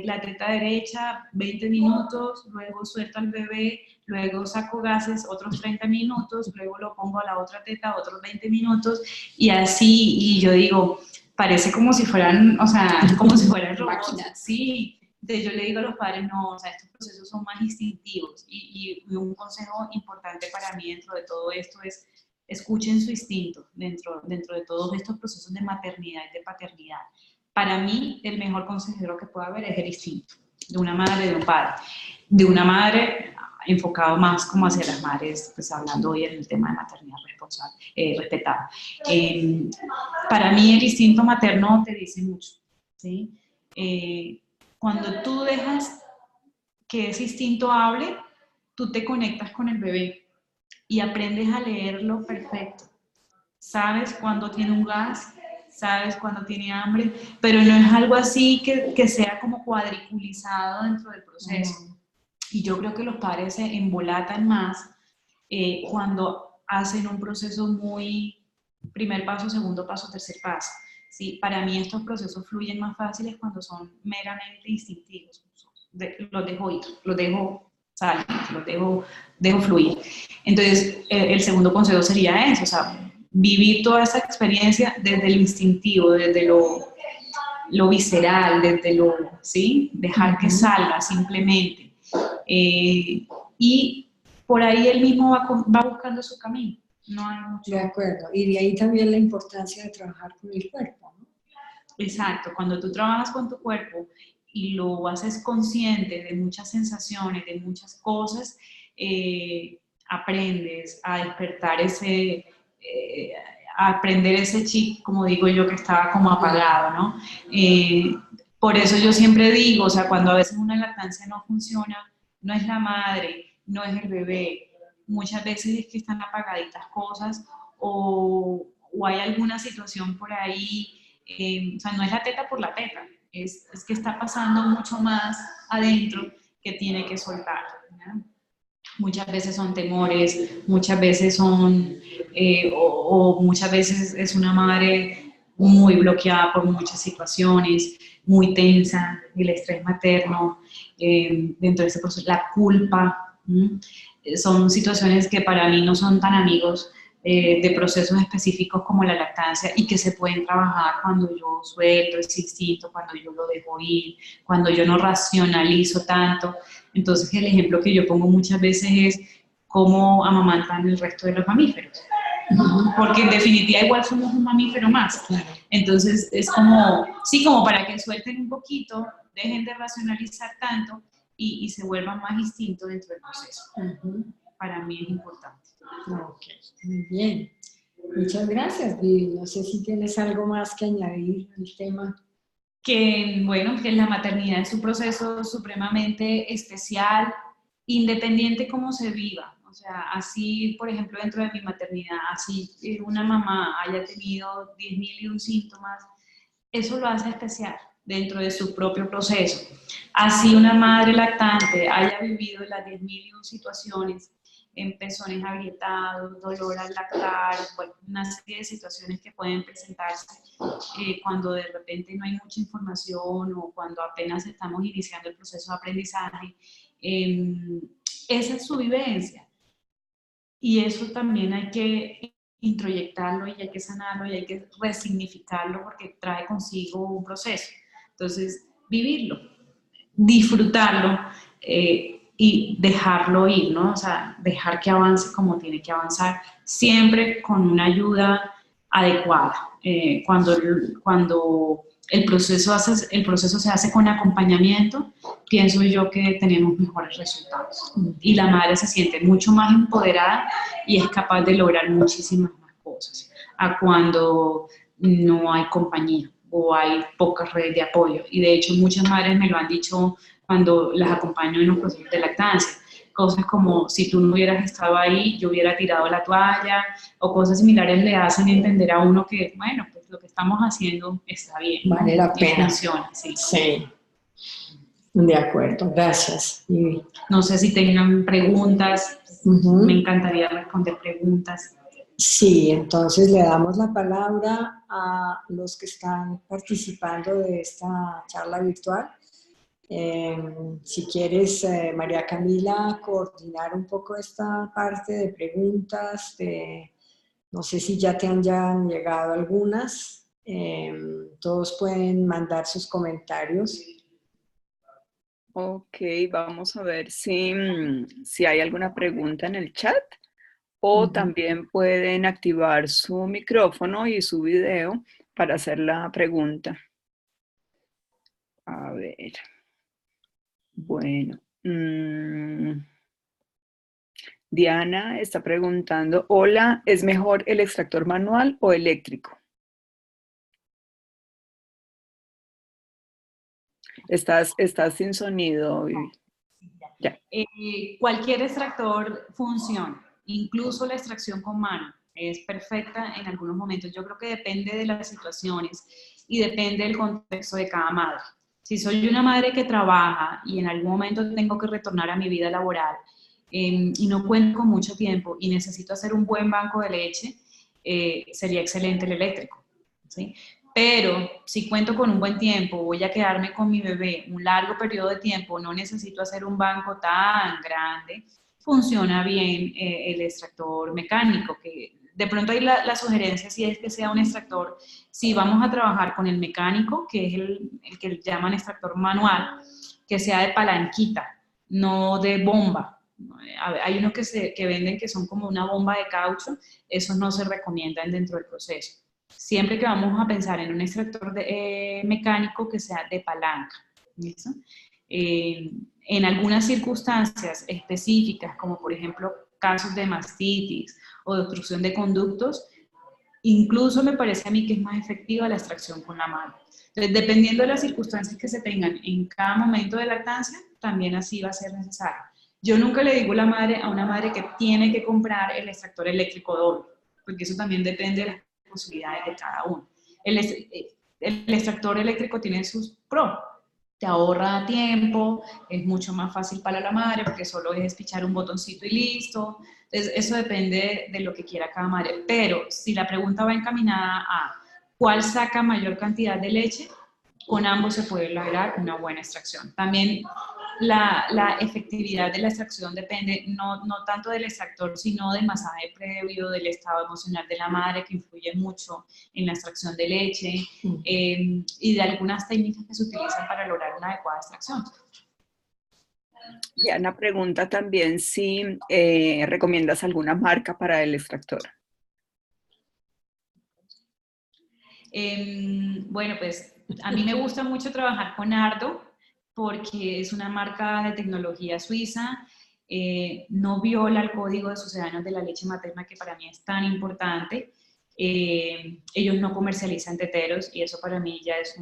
la teta derecha, 20 minutos, luego suelto al bebé, luego saco gases, otros 30 minutos, luego lo pongo a la otra teta, otros 20 minutos, y así, y yo digo, parece como si fueran, o sea, como si fueran robots. Sí, entonces yo le digo a los padres, no, o sea, estos procesos son más instintivos, y un consejo importante para mí dentro de todo esto es, escuchen su instinto dentro de todos estos procesos de maternidad y de paternidad. Para mí, el mejor consejero que puede haber es el instinto de una madre y de un padre. De una madre, enfocado más como hacia las madres, pues hablando hoy en el tema de maternidad responsable, respetada. Para mí, el instinto materno te dice mucho, ¿sí? Cuando tú dejas que ese instinto hable, tú te conectas con el bebé y aprendes a leerlo perfecto. Sabes cuándo tiene un gas, sabes cuándo tiene hambre, pero no es algo así que sea como cuadriculizado dentro del proceso. Y yo creo que los padres se embolatan más cuando hacen un proceso muy primer paso, segundo paso, tercer paso. ¿Sí? Para mí estos procesos fluyen más fáciles cuando son meramente instintivos. Los dejo ir, los dejo salir, los dejo fluir. Entonces, el segundo consejo sería eso, o sea, vivir toda esa experiencia desde lo instintivo, desde lo visceral, desde lo, ¿sí? Dejar que salga simplemente. Y por ahí él mismo va buscando su camino. No hay mucho. De acuerdo. Y de ahí también la importancia de trabajar con el cuerpo, ¿no? Exacto. Cuando tú trabajas con tu cuerpo y lo haces consciente de muchas sensaciones, de muchas cosas, aprendes a despertar a aprender ese chip, como digo yo, que estaba como apagado, ¿no? Por eso yo siempre digo, o sea, cuando a veces una lactancia no funciona, no es la madre, no es el bebé, muchas veces es que están apagaditas cosas o hay alguna situación por ahí, o sea, no es la teta por la teta, es que está pasando mucho más adentro que tiene que soltar, ¿no? Muchas veces son temores, muchas veces son, o muchas veces es una madre muy bloqueada por muchas situaciones, muy tensa, el estrés materno, dentro de ese proceso, la culpa, son situaciones que para mí no son tan amigos de procesos específicos como la lactancia y que se pueden trabajar cuando yo suelto ese instinto, cuando yo lo dejo ir, cuando yo no racionalizo tanto. Entonces el ejemplo que yo pongo muchas veces es cómo amamantan el resto de los mamíferos. Porque en definitiva igual somos un mamífero más. Entonces es como, sí, como para que suelten un poquito, dejen de racionalizar tanto y se vuelvan más instintos dentro del proceso. Para mí es importante. Ok, muy bien. Muchas gracias, Vivi. No sé si tienes algo más que añadir al tema. Que, bueno, que la maternidad es un proceso supremamente especial, independiente cómo se viva. O sea, así, por ejemplo, dentro de mi maternidad, así una mamá haya tenido 10.001 síntomas, eso lo hace especial dentro de su propio proceso. Así una madre lactante haya vivido las 10.001 situaciones, en pezones agrietados, dolor al lactar, bueno, una serie de situaciones que pueden presentarse cuando de repente no hay mucha información o cuando apenas estamos iniciando el proceso de aprendizaje. Esa es su vivencia. Y eso también hay que introyectarlo y hay que sanarlo y hay que resignificarlo porque trae consigo un proceso. Entonces, vivirlo, disfrutarlo y dejarlo ir, ¿no? O sea, dejar que avance como tiene que avanzar, siempre con una ayuda adecuada. Cuando el proceso se hace con acompañamiento, pienso yo que tenemos mejores resultados. Y la madre se siente mucho más empoderada y es capaz de lograr muchísimas más cosas a cuando no hay compañía o hay pocas redes de apoyo. Y de hecho muchas madres me lo han dicho cuando las acompaño en los procesos de lactancia. Cosas como, si tú no hubieras estado ahí, yo hubiera tirado la toalla, o cosas similares le hacen entender a uno que, bueno, pues lo que estamos haciendo está bien. Vale la pena. Y funciona, sí. Sí. De acuerdo, gracias. No sé si tengan preguntas, me encantaría responder preguntas. Sí, entonces le damos la palabra a los que están participando de esta charla virtual. Si quieres, María Camila, coordinar un poco esta parte de preguntas, no sé si ya te han llegado algunas. Todos pueden mandar sus comentarios. Ok, vamos a ver si hay alguna pregunta en el chat o también pueden activar su micrófono y su video para hacer la pregunta. A ver. Bueno. Diana está preguntando, hola, ¿es mejor el extractor manual o eléctrico? Estás sin sonido. Ya. Cualquier extractor funciona, incluso la extracción con mano es perfecta en algunos momentos. Yo creo que depende de las situaciones y depende del contexto de cada madre. Si soy una madre que trabaja y en algún momento tengo que retornar a mi vida laboral y no cuento con mucho tiempo y necesito hacer un buen banco de leche, sería excelente el eléctrico, ¿sí? Pero si cuento con un buen tiempo, voy a quedarme con mi bebé un largo periodo de tiempo, no necesito hacer un banco tan grande, funciona bien el extractor mecánico, que de pronto hay la sugerencia si es que sea un extractor, si vamos a trabajar con el mecánico, que es el que llaman extractor manual, que sea de palanquita, no de bomba. Hay unos que venden que son como una bomba de caucho, esos no se recomiendan dentro del proceso. Siempre que vamos a pensar en un extractor mecánico que sea de palanca. ¿Listo? En algunas circunstancias específicas, como por ejemplo casos de mastitis o de obstrucción de conductos, incluso me parece a mí que es más efectiva la extracción con la mano. Entonces, dependiendo de las circunstancias que se tengan en cada momento de lactancia, también así va a ser necesario. Yo nunca le digo a una madre que tiene que comprar el extractor eléctrico doble, porque eso también depende de las posibilidades de cada uno. El extractor eléctrico tiene sus pros. Te ahorra tiempo, es mucho más fácil para la madre porque solo es pichar un botoncito y listo. Entonces, eso depende de lo que quiera cada madre. Pero si la pregunta va encaminada a ¿cuál saca mayor cantidad de leche? Con ambos se puede lograr una buena extracción. También la efectividad de la extracción depende no tanto del extractor, sino del masaje previo, del estado emocional de la madre, que influye mucho en la extracción de leche, y de algunas técnicas que se utilizan para lograr una adecuada extracción. Diana pregunta también si recomiendas alguna marca para el extractor. Bueno, pues a mí me gusta mucho trabajar con Ardo porque es una marca de tecnología suiza, no viola el código de sucedáneos de la leche materna, que para mí es tan importante. Ellos no comercializan teteros y eso para mí ya es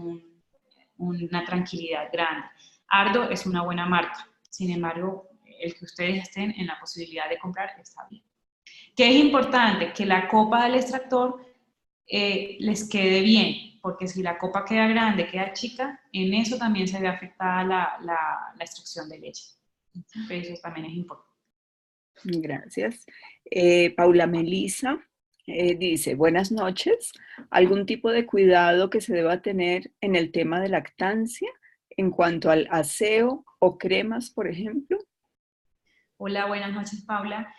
una tranquilidad grande. Ardo es una buena marca, sin embargo, el que ustedes estén en la posibilidad de comprar está bien. ¿Qué es importante? Que la copa del extractor les quede bien, porque si la copa queda grande, queda chica, en eso también se ve afectada la extracción de leche. Entonces, eso también es importante. Gracias. Paula Melisa dice, buenas noches. ¿Algún tipo de cuidado que se deba tener en el tema de lactancia en cuanto al aseo o cremas, por ejemplo? Hola, buenas noches, Paula.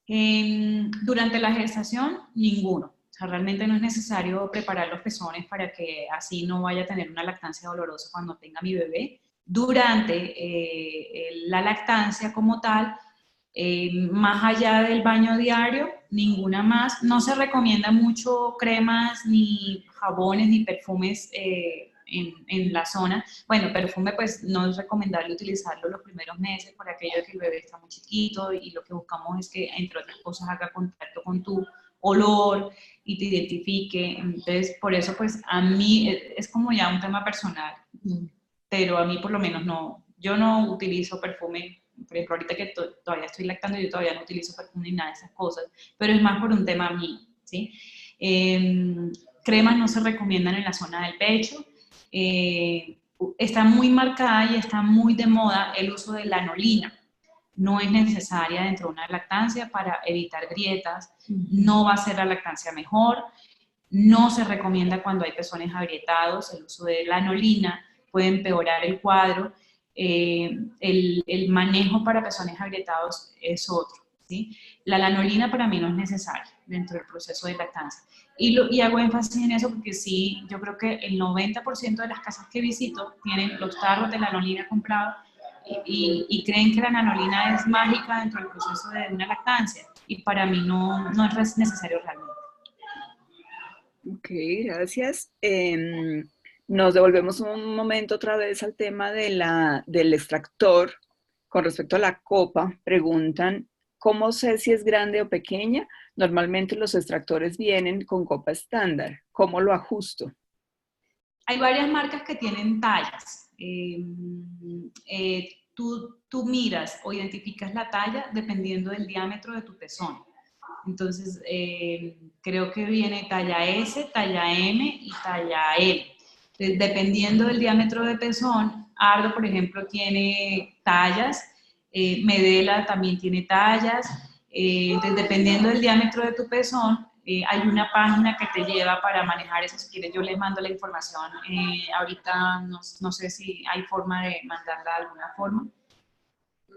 Durante la gestación, ninguno. O sea, realmente no es necesario preparar los pezones para que así no vaya a tener una lactancia dolorosa cuando tenga mi bebé. Durante la lactancia como tal, más allá del baño diario, ninguna más. No se recomienda mucho cremas, ni jabones, ni perfumes en la zona. Bueno, perfume pues no es recomendable utilizarlo los primeros meses por aquello de que el bebé está muy chiquito y lo que buscamos es que, entre otras cosas, haga contacto con tu olor y te identifique. Entonces, por eso pues a mí es como ya un tema personal, pero a mí por lo menos no, yo no utilizo perfume. Por ejemplo, ahorita que todavía estoy lactando, yo todavía no utilizo perfume ni nada de esas cosas, pero es más por un tema mío, ¿sí? Cremas no se recomiendan en la zona del pecho. Está muy marcada y está muy de moda el uso de lanolina. No es necesaria dentro de una lactancia para evitar grietas, no va a ser la lactancia mejor. No se recomienda cuando hay pezones agrietados el uso de lanolina, puede empeorar el cuadro. El manejo para pezones agrietados es otro, ¿sí? La lanolina para mí no es necesaria dentro del proceso de lactancia. Y hago énfasis en eso porque sí, yo creo que el 90% de las casas que visito tienen los tarros de lanolina comprados y creen que la lanolina es mágica dentro del proceso de una lactancia. Y para mí no es necesario realmente. Ok, gracias. Nos devolvemos un momento otra vez al tema del extractor. Con respecto a la copa, preguntan, ¿cómo sé si es grande o pequeña? Normalmente los extractores vienen con copa estándar. ¿Cómo lo ajusto? Hay varias marcas que tienen tallas. Tú miras o identificas la talla dependiendo del diámetro de tu pezón. Entonces, creo que viene talla S, talla M y talla L. Entonces, dependiendo del diámetro de pezón, Ardo, por ejemplo, tiene tallas, Medela también tiene tallas. Entonces, dependiendo del diámetro de tu pezón, hay una página que te lleva para manejar eso. Si quieres, yo les mando la información. Ahorita no sé si hay forma de mandarla de alguna forma.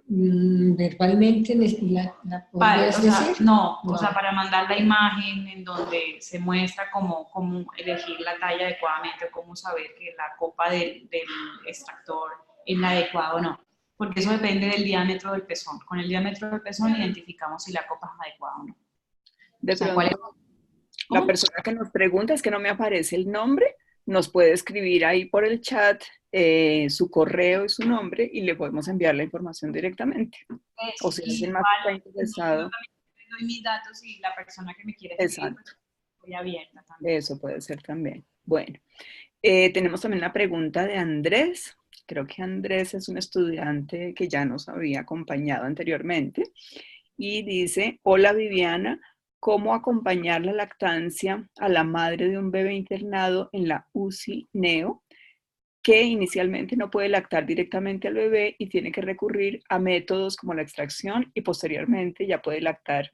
Verbalmente la podrías decir. No, o sea, para mandar la imagen en donde se muestra cómo elegir la talla adecuadamente, cómo saber que la copa del extractor es la adecuada o no. Porque eso depende del diámetro del pezón. Con el diámetro del pezón identificamos si la copa es adecuada o no. De pronto, la persona que nos pregunta, es que no me aparece el nombre, nos puede escribir ahí por el chat su correo y su nombre y le podemos enviar la información directamente. O si alguien más está interesado. Yo también doy mis datos y la persona que me quiere escribir, exacto, estoy abierta también. Eso puede ser también. Bueno, tenemos también una pregunta de Andrés. Creo que Andrés es un estudiante que ya nos había acompañado anteriormente. Y dice, hola Viviana, ¿cómo acompañar la lactancia a la madre de un bebé internado en la UCI Neo, que inicialmente no puede lactar directamente al bebé y tiene que recurrir a métodos como la extracción y posteriormente ya puede lactar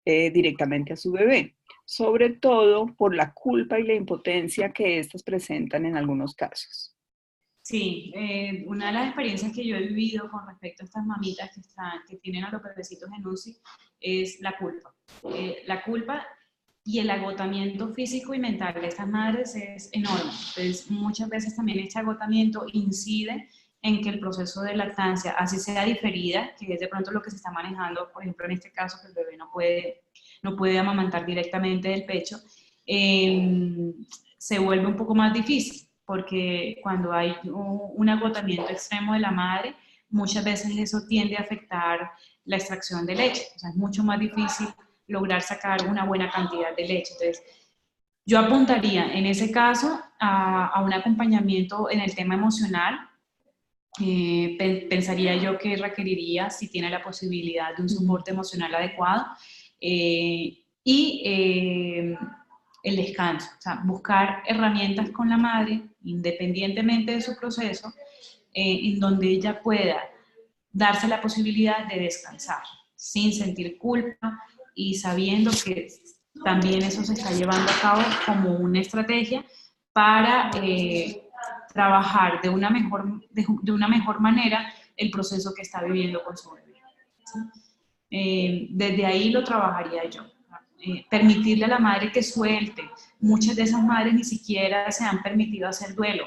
directamente a su bebé, sobre todo por la culpa y la impotencia que éstas presentan en algunos casos? Sí, una de las experiencias que yo he vivido con respecto a estas mamitas que tienen a los bebecitos en UCI es la culpa. La culpa y el agotamiento físico y mental de estas madres es enorme. Entonces, muchas veces también este agotamiento incide en que el proceso de lactancia, así sea diferida, que es de pronto lo que se está manejando, por ejemplo, en este caso, que el bebé no puede amamantar directamente del pecho, se vuelve un poco más difícil, porque cuando hay un agotamiento extremo de la madre, muchas veces eso tiende a afectar la extracción de leche. O sea, es mucho más difícil lograr sacar una buena cantidad de leche. Entonces, yo apuntaría en ese caso a un acompañamiento en el tema emocional. Pensaría yo que requeriría, si tiene la posibilidad, de un soporte emocional adecuado el descanso, o sea, buscar herramientas con la madre, independientemente de su proceso, en donde ella pueda darse la posibilidad de descansar, sin sentir culpa y sabiendo que también eso se está llevando a cabo como una estrategia para trabajar de una mejor manera el proceso que está viviendo con su bebé. ¿Sí? Desde ahí lo trabajaría yo. Permitirle a la madre que suelte. Muchas de esas madres ni siquiera se han permitido hacer duelo.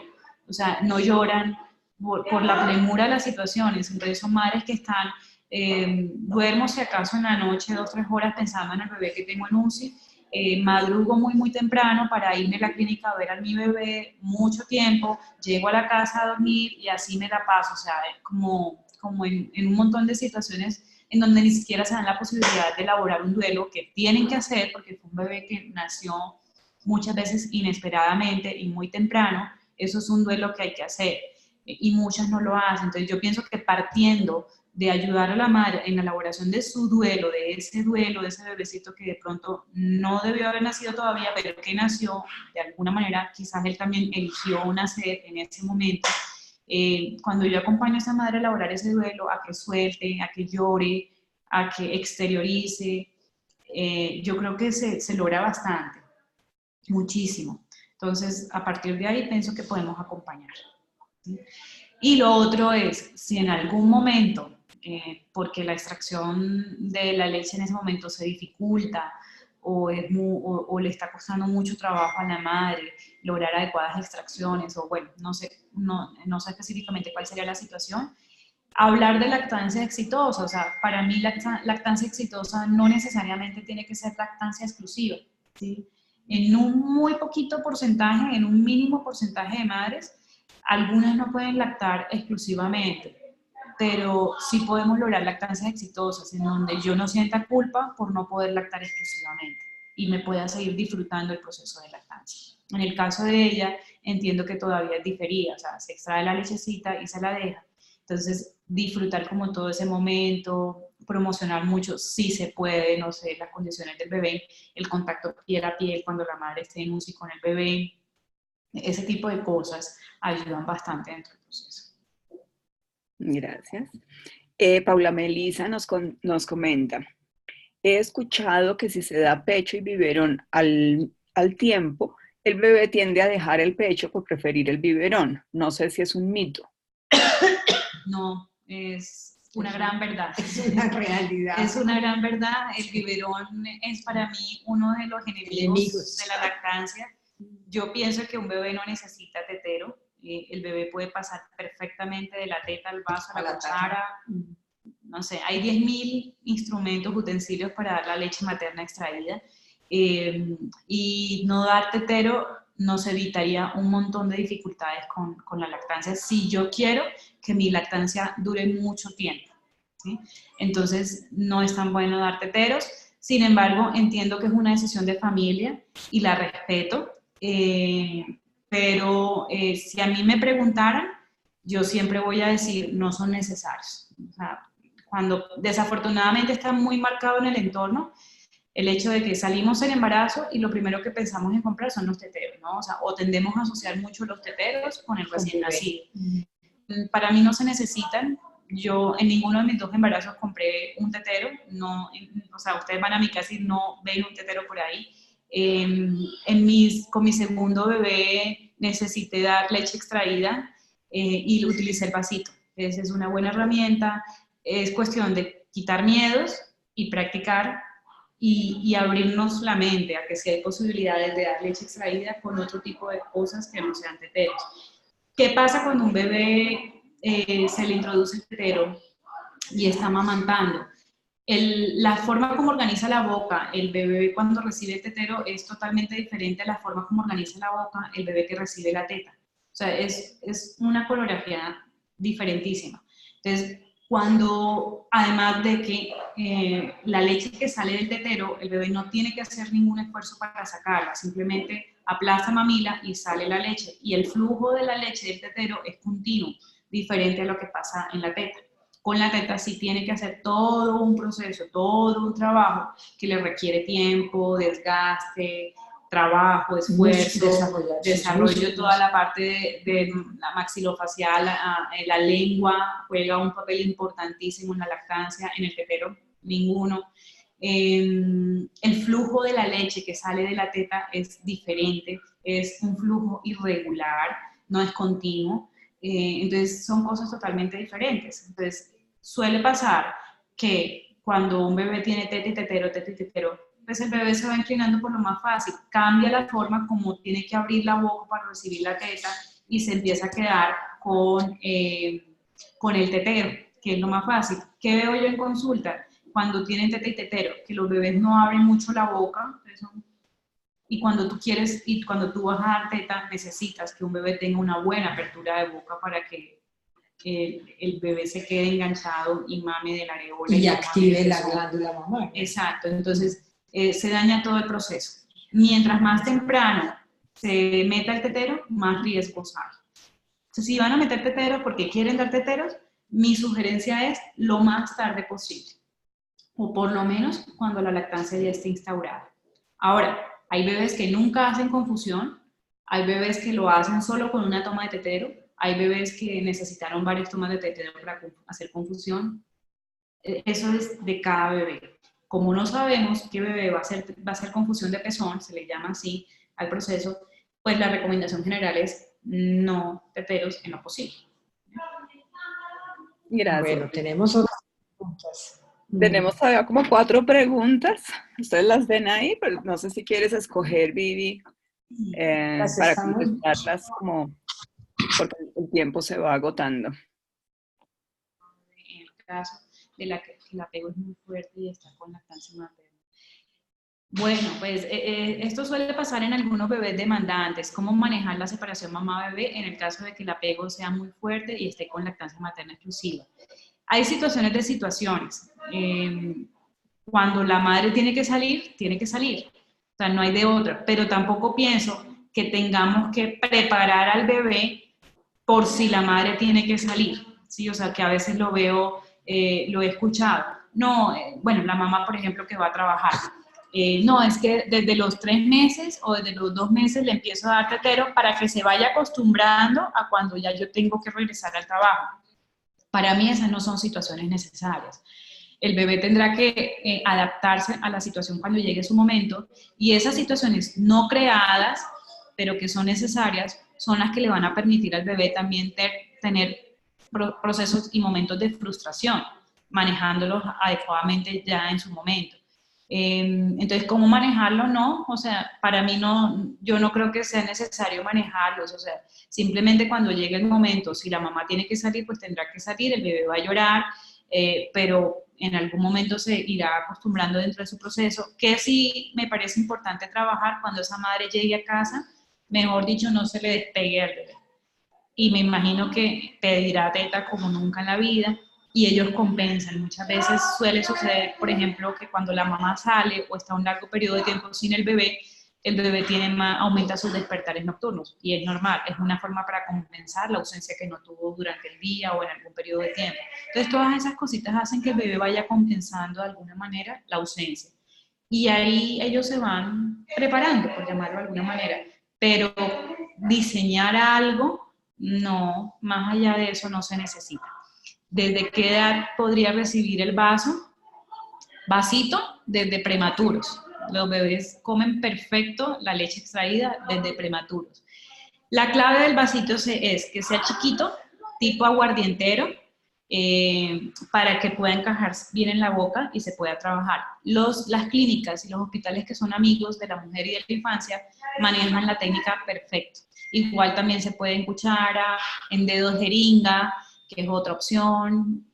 O sea, no lloran por la premura de las situaciones. Entonces son madres que están, duermo si acaso en la noche 2 o 3 horas pensando en el bebé que tengo en UCI, madrugo muy temprano para irme a la clínica a ver a mi bebé mucho tiempo, llego a la casa a dormir y así me la paso. O sea, como en un montón de situaciones en donde ni siquiera se dan la posibilidad de elaborar un duelo que tienen que hacer porque fue un bebé que nació muchas veces inesperadamente y muy temprano. Eso es un duelo que hay que hacer y muchas no lo hacen. Entonces yo pienso que partiendo de ayudar a la madre en la elaboración de su duelo, de ese bebecito que de pronto no debió haber nacido todavía, pero que nació de alguna manera, quizás él también eligió nacer en ese momento. Cuando yo acompaño a esa madre a elaborar ese duelo, a que suelte, a que llore, a que exteriorice, yo creo que se logra bastante, muchísimo. Entonces, a partir de ahí pienso que podemos acompañar. ¿Sí? Y lo otro es, si en algún momento, porque la extracción de la leche en ese momento se dificulta o le está costando mucho trabajo a la madre lograr adecuadas extracciones, o bueno, no sé específicamente cuál sería la situación, hablar de lactancia exitosa. O sea, para mí lactancia exitosa no necesariamente tiene que ser lactancia exclusiva, ¿sí? En un muy poquito porcentaje, en un mínimo porcentaje de madres, algunas no pueden lactar exclusivamente, pero sí podemos lograr lactancias exitosas en donde yo no sienta culpa por no poder lactar exclusivamente y me pueda seguir disfrutando el proceso de lactancia. En el caso de ella, entiendo que todavía es diferida, o sea, se extrae la lechecita y se la deja. Entonces, disfrutar como todo ese momento, promocionar mucho, si se puede, no sé, las condiciones del bebé, el contacto piel a piel cuando la madre esté en UCI con el bebé, ese tipo de cosas ayudan bastante dentro del proceso. Gracias. Paula Melisa nos comenta, he escuchado que si se da pecho y biberón al tiempo, el bebé tiende a dejar el pecho por preferir el biberón. No sé si es un mito. No, es una gran verdad. Es una realidad. Es una gran verdad. El biberón es para mí uno de los enemigos de la lactancia. Yo pienso que un bebé no necesita tetero. El bebé puede pasar perfectamente de la teta al vaso, a la cuchara. No sé, hay 10.000 instrumentos, utensilios para dar la leche materna extraída. Y no dar tetero nos evitaría un montón de dificultades con la lactancia si yo quiero que mi lactancia dure mucho tiempo, ¿sí? Entonces no es tan bueno dar teteros. Sin embargo, entiendo que es una decisión de familia y la respeto, pero si a mí me preguntaran, yo siempre voy a decir no son necesarios. O sea, cuando desafortunadamente está muy marcado en el entorno el hecho de que salimos en embarazo y lo primero que pensamos en comprar son los teteros, ¿no? O sea, o tendemos a asociar mucho los teteros con el recién nacido. Para mí no se necesitan. Yo en ninguno de mis 2 embarazos compré un tetero. No, o sea, ustedes van a mi casa y no ven un tetero por ahí. Con mi segundo bebé necesité dar leche extraída y utilicé el vasito. Esa es una buena herramienta. Es cuestión de quitar miedos y practicar y abrirnos la mente a que si hay posibilidades de dar leche extraída con otro tipo de cosas que no sean teteros. ¿Qué pasa cuando un bebé se le introduce el tetero y está amamantando? La forma como organiza la boca el bebé cuando recibe el tetero es totalmente diferente a la forma como organiza la boca el bebé que recibe la teta. O sea, es una coreografía diferentísima. Entonces, cuando, además de que la leche que sale del tetero, el bebé no tiene que hacer ningún esfuerzo para sacarla, simplemente aplasta mamila y sale la leche. Y el flujo de la leche del tetero es continuo, diferente a lo que pasa en la teta. Con la teta sí tiene que hacer todo un proceso, todo un trabajo que le requiere tiempo, desgaste, trabajo, esfuerzo, desarrollo toda la parte de la maxilofacial, la lengua juega un papel importantísimo en la lactancia, en el tetero ninguno. El flujo de la leche que sale de la teta es diferente, es un flujo irregular, no es continuo, entonces son cosas totalmente diferentes. Entonces suele pasar que cuando un bebé tiene teta y tetero, pues el bebé se va inclinando por lo más fácil, cambia la forma como tiene que abrir la boca para recibir la teta y se empieza a quedar con el tetero, que es lo más fácil. ¿Qué veo yo en consulta? Cuando tienen teta y tetero, que los bebés no abren mucho la boca, y cuando tú vas a dar teta, necesitas que un bebé tenga una buena apertura de boca para que el bebé se quede enganchado y mame de la areola. Y active la glándula mamaria. Exacto, entonces se daña todo el proceso. Mientras más temprano se meta el tetero, más riesgos hay. Entonces, si van a meter tetero porque quieren dar teteros, mi sugerencia es lo más tarde posible, o por lo menos cuando la lactancia ya esté instaurada. Ahora, hay bebés que nunca hacen confusión, hay bebés que lo hacen solo con una toma de tetero, hay bebés que necesitaron varias tomas de tetero para hacer confusión. Eso es de cada bebé. Como no sabemos qué bebé va a hacer confusión de pezón, se le llama así al proceso, pues la recomendación general es no teteros en lo posible. Gracias. Bueno, tenemos otras preguntas. Tenemos todavía como 4 preguntas. Ustedes las ven ahí, pero no sé si quieres escoger, Vivi, para contestarlas como porque el tiempo se va agotando. En el caso de la que el apego es muy fuerte y está con lactancia materna. Bueno, pues esto suele pasar en algunos bebés demandantes. ¿Cómo manejar la separación mamá-bebé en el caso de que el apego sea muy fuerte y esté con lactancia materna exclusiva? Hay situaciones de situaciones. Cuando la madre tiene que salir, tiene que salir. O sea, no hay de otra. Pero tampoco pienso que tengamos que preparar al bebé por si la madre tiene que salir. ¿Sí? O sea, que a veces lo veo, lo he escuchado. No, bueno, la mamá, por ejemplo, que va a trabajar. No, es que desde los 3 meses o desde los 2 meses le empiezo a dar tetero para que se vaya acostumbrando a cuando ya yo tengo que regresar al trabajo. Para mí esas no son situaciones necesarias. El bebé tendrá que adaptarse a la situación cuando llegue su momento y esas situaciones no creadas, pero que son necesarias, son las que le van a permitir al bebé también tener procesos y momentos de frustración, manejándolos adecuadamente ya en su momento. Entonces, ¿cómo manejarlo? No, o sea, para mí no, yo no creo que sea necesario manejarlos, o sea, simplemente cuando llegue el momento, si la mamá tiene que salir, pues tendrá que salir, el bebé va a llorar, pero en algún momento se irá acostumbrando dentro de su proceso, que sí me parece importante trabajar cuando esa madre llegue a casa, mejor dicho, no se le despegue al bebé. Y me imagino que pedirá teta como nunca en la vida, y ellos compensan. Muchas veces suele suceder, por ejemplo, que cuando la mamá sale o está un largo periodo de tiempo sin el bebé aumenta sus despertares nocturnos, y es normal, es una forma para compensar la ausencia que no tuvo durante el día o en algún periodo de tiempo. Entonces, todas esas cositas hacen que el bebé vaya compensando de alguna manera la ausencia. Y ahí ellos se van preparando, por llamarlo de alguna manera. Pero diseñar algo, no, más allá de eso no se necesita. ¿Desde qué edad podría recibir el vasito? Desde prematuros. Los bebés comen perfecto la leche extraída desde prematuros. La clave del vasito es que sea chiquito, tipo aguardientero, para que pueda encajar bien en la boca y se pueda trabajar. Las clínicas y los hospitales que son amigos de la mujer y de la infancia manejan la técnica perfecto. Igual también se puede en cuchara, en dedo jeringa, que es otra opción,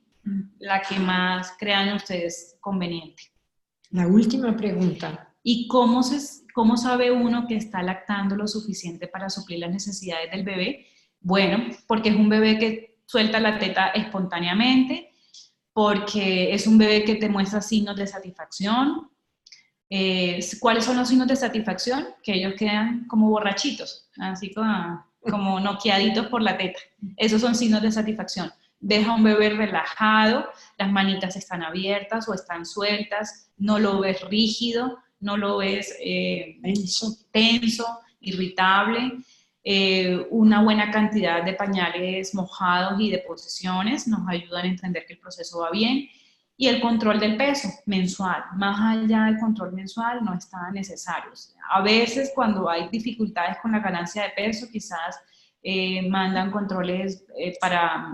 la que más crean ustedes conveniente. La última pregunta. ¿Y cómo sabe uno que está lactando lo suficiente para suplir las necesidades del bebé? Bueno, porque es un bebé que suelta la teta espontáneamente, porque es un bebé que te muestra signos de satisfacción. ¿Cuáles son los signos de satisfacción? Que ellos quedan como borrachitos, así como noqueaditos por la teta. Esos son signos de satisfacción. Deja a un bebé relajado, las manitas están abiertas o están sueltas, no lo ves rígido, no lo ves tenso, irritable. Una buena cantidad de pañales mojados y de posiciones nos ayudan a entender que el proceso va bien. Y el control del peso mensual, más allá del control mensual no está necesario. A veces cuando hay dificultades con la ganancia de peso, quizás mandan controles para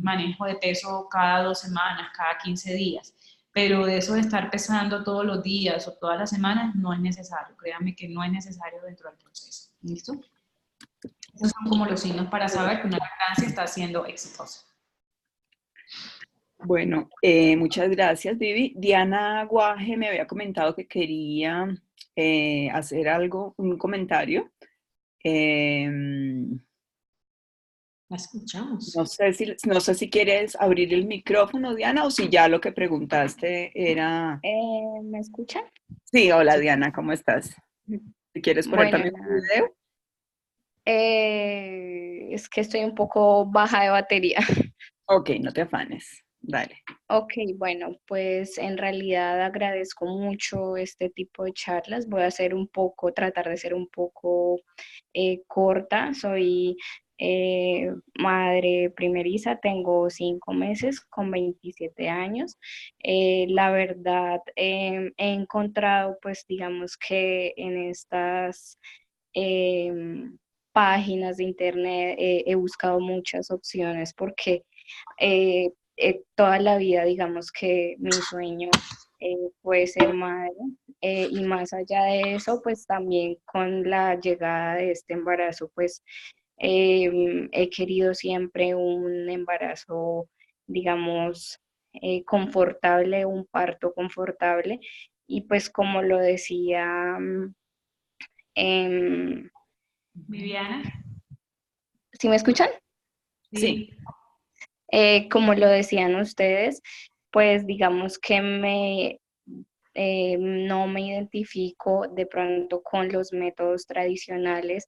manejo de peso cada 2 semanas, cada 15 días. Pero de eso de estar pesando todos los días o todas las semanas no es necesario. Créanme que no es necesario dentro del proceso. ¿Listo? Esos son como los signos para saber que una lactancia está siendo exitosa. Bueno, muchas gracias, Vivi. Diana Guaje me había comentado que quería hacer un comentario. La escuchamos. No sé si quieres abrir el micrófono, Diana, o si ya lo que preguntaste era... ¿Me escuchan? Sí, hola Diana, ¿cómo estás? Si quieres poner Bueno, también tu video. es que estoy un poco baja de batería. Ok, no te afanes, dale. Ok, bueno, pues en realidad agradezco mucho este tipo de charlas. Voy a tratar de ser un poco corta. Soy madre primeriza, tengo 5 meses con 27 años. La verdad, he encontrado, pues digamos que en estas páginas de internet he buscado muchas opciones porque toda la vida, digamos que mi sueño fue ser madre, y más allá de eso, pues también con la llegada de este embarazo, pues he querido siempre un embarazo, digamos, confortable, un parto confortable, y pues como lo decía Viviana. ¿sí me escuchan? Sí. Como lo decían ustedes, pues digamos que no me identifico de pronto con los métodos tradicionales,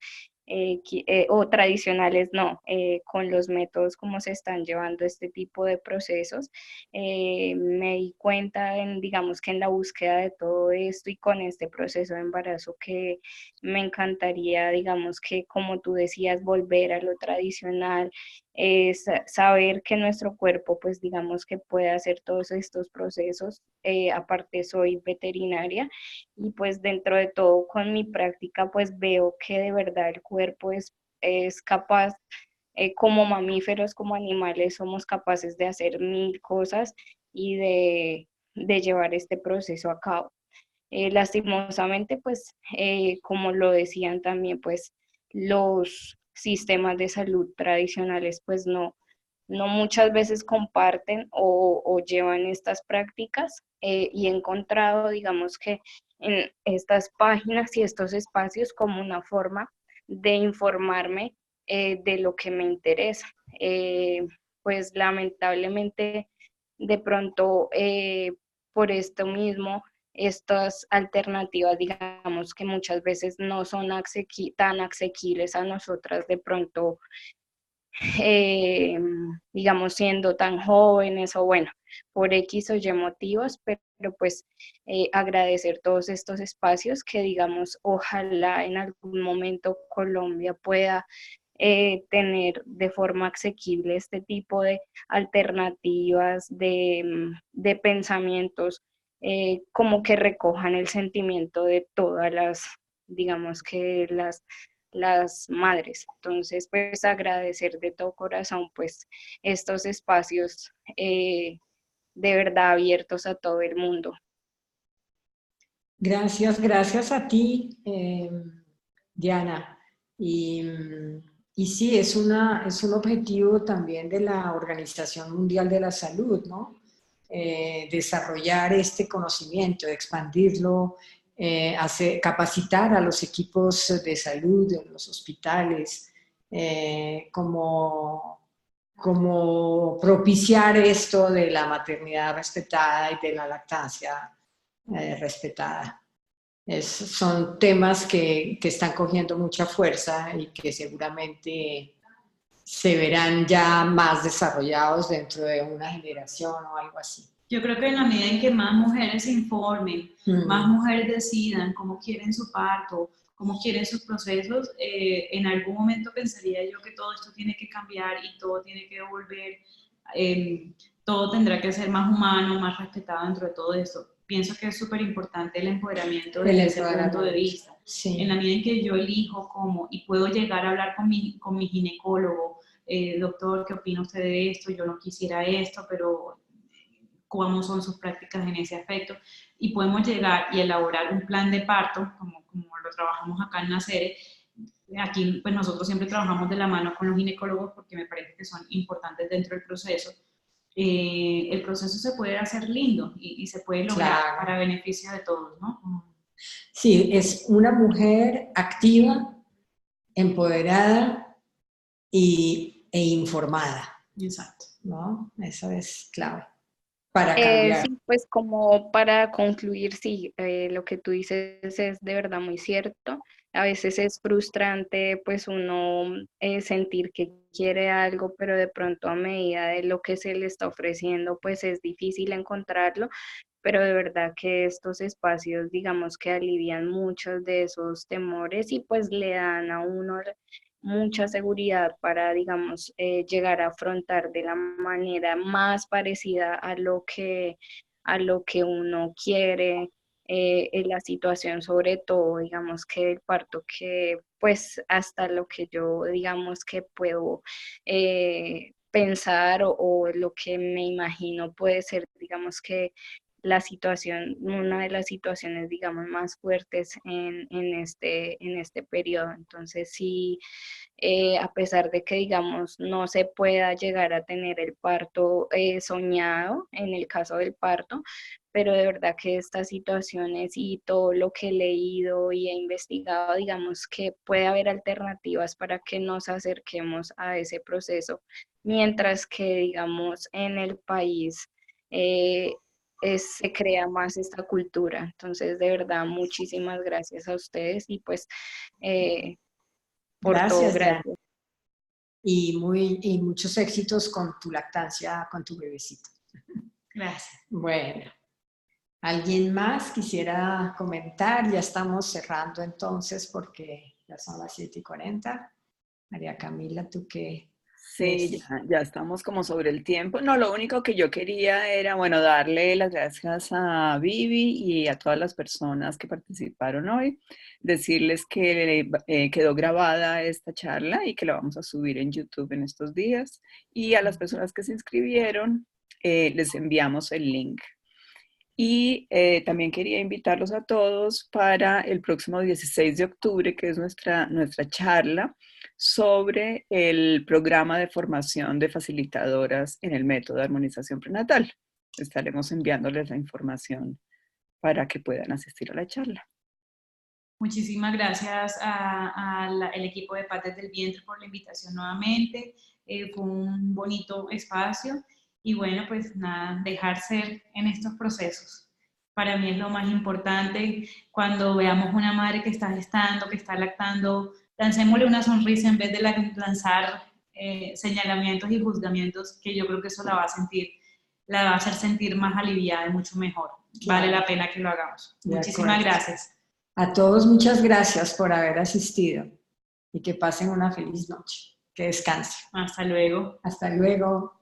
o tradicionales no, con los métodos como se están llevando este tipo de procesos. Me di cuenta, digamos que en la búsqueda de todo esto y con este proceso de embarazo, que me encantaría, digamos que como tú decías, volver a lo tradicional, saber que nuestro cuerpo, pues digamos que puede hacer todos estos procesos. Aparte soy veterinaria y pues dentro de todo con mi práctica pues veo que de verdad el cuerpo es capaz, como mamíferos, como animales, somos capaces de hacer 1000 cosas y de llevar este proceso a cabo. Lastimosamente, pues, como lo decían también, pues, los sistemas de salud tradicionales, pues, no muchas veces comparten o llevan estas prácticas, y he encontrado, digamos que en estas páginas y estos espacios como una forma de informarme de lo que me interesa. Pues lamentablemente, de pronto, por esto mismo, estas alternativas, digamos que muchas veces no son tan asequibles a nosotras de pronto, digamos, siendo tan jóvenes o bueno, por X o Y motivos, pero pues agradecer todos estos espacios que, digamos, ojalá en algún momento Colombia pueda tener de forma asequible este tipo de alternativas, de pensamientos, como que recojan el sentimiento de todas las, digamos que las madres. Entonces, pues agradecer de todo corazón pues estos espacios de verdad abiertos a todo el mundo. Gracias a ti, Diana. Y sí, es un objetivo también de la Organización Mundial de la Salud, ¿no? Desarrollar este conocimiento, expandirlo, capacitar a los equipos de salud en los hospitales, como propiciar esto de la maternidad respetada y de la lactancia respetada. Son temas que están cogiendo mucha fuerza y que seguramente se verán ya más desarrollados dentro de una generación o algo así. Yo creo que en la medida en que más mujeres se informen, más mujeres decidan cómo quieren su parto, cómo quieren sus procesos, en algún momento pensaría yo que todo esto tiene que cambiar y todo tiene que volver, todo tendrá que ser más humano, más respetado dentro de todo esto. Pienso que es súper importante el empoderamiento desde ese punto de vista. Sí. En la medida en que yo elijo cómo y puedo llegar a hablar con mi ginecólogo, doctor, ¿qué opina usted de esto? Yo no quisiera esto, pero cómo son sus prácticas en ese aspecto, y podemos llegar y elaborar un plan de parto, como lo trabajamos acá en Nacere. Aquí pues nosotros siempre trabajamos de la mano con los ginecólogos porque me parece que son importantes dentro del proceso. El proceso se puede hacer lindo y se puede lograr para beneficio de todos, ¿no? Sí, es una mujer activa, empoderada e informada. Exacto. ¿No? Eso es clave para cambiar. Sí, pues como para concluir, sí, lo que tú dices es de verdad muy cierto. A veces es frustrante pues uno sentir que quiere algo, pero de pronto a medida de lo que se le está ofreciendo, pues es difícil encontrarlo, pero de verdad que estos espacios, digamos que alivian muchos de esos temores y pues le dan a uno mucha seguridad para, digamos, llegar a afrontar de la manera más parecida a lo que uno quiere en la situación, sobre todo, digamos, que el parto, que pues hasta lo que yo, digamos, que puedo pensar o lo que me imagino puede ser, digamos, que la situación, una de las situaciones, digamos, más fuertes en este periodo. Entonces, sí, a pesar de que, digamos, no se pueda llegar a tener el parto soñado, en el caso del parto, pero de verdad que estas situaciones y todo lo que he leído y he investigado, digamos que puede haber alternativas para que nos acerquemos a ese proceso, mientras que, digamos, en el país se crea más esta cultura. Entonces, de verdad, muchísimas gracias a ustedes y pues por todo, gracias. Y muchos éxitos con tu lactancia, con tu bebecito. Gracias. Bueno, ¿alguien más quisiera comentar? Ya estamos cerrando entonces porque ya son las 7:40. María Camila, ¿tú qué? Sí, ya estamos como sobre el tiempo. No, lo único que yo quería era, bueno, darle las gracias a Vivi y a todas las personas que participaron hoy, decirles que quedó grabada esta charla y que la vamos a subir en YouTube en estos días. Y a las personas que se inscribieron, les enviamos el link. Y también quería invitarlos a todos para el próximo 16 de octubre, que es nuestra charla sobre el programa de formación de facilitadoras en el método de armonización prenatal. Estaremos enviándoles la información para que puedan asistir a la charla. Muchísimas gracias al equipo de Pates del Vientre por la invitación nuevamente. Fue un bonito espacio y bueno, pues nada, dejar ser en estos procesos. Para mí es lo más importante. Cuando veamos una madre que está gestando, que está lactando, lancémosle una sonrisa en vez de lanzar señalamientos y juzgamientos, que yo creo que eso la va a hacer sentir más aliviada y mucho mejor. Claro. Vale la pena que lo hagamos. Muchísimas gracias. A todos muchas gracias por haber asistido y que pasen una feliz noche. Que descansen. Hasta luego. Hasta luego. Hasta luego.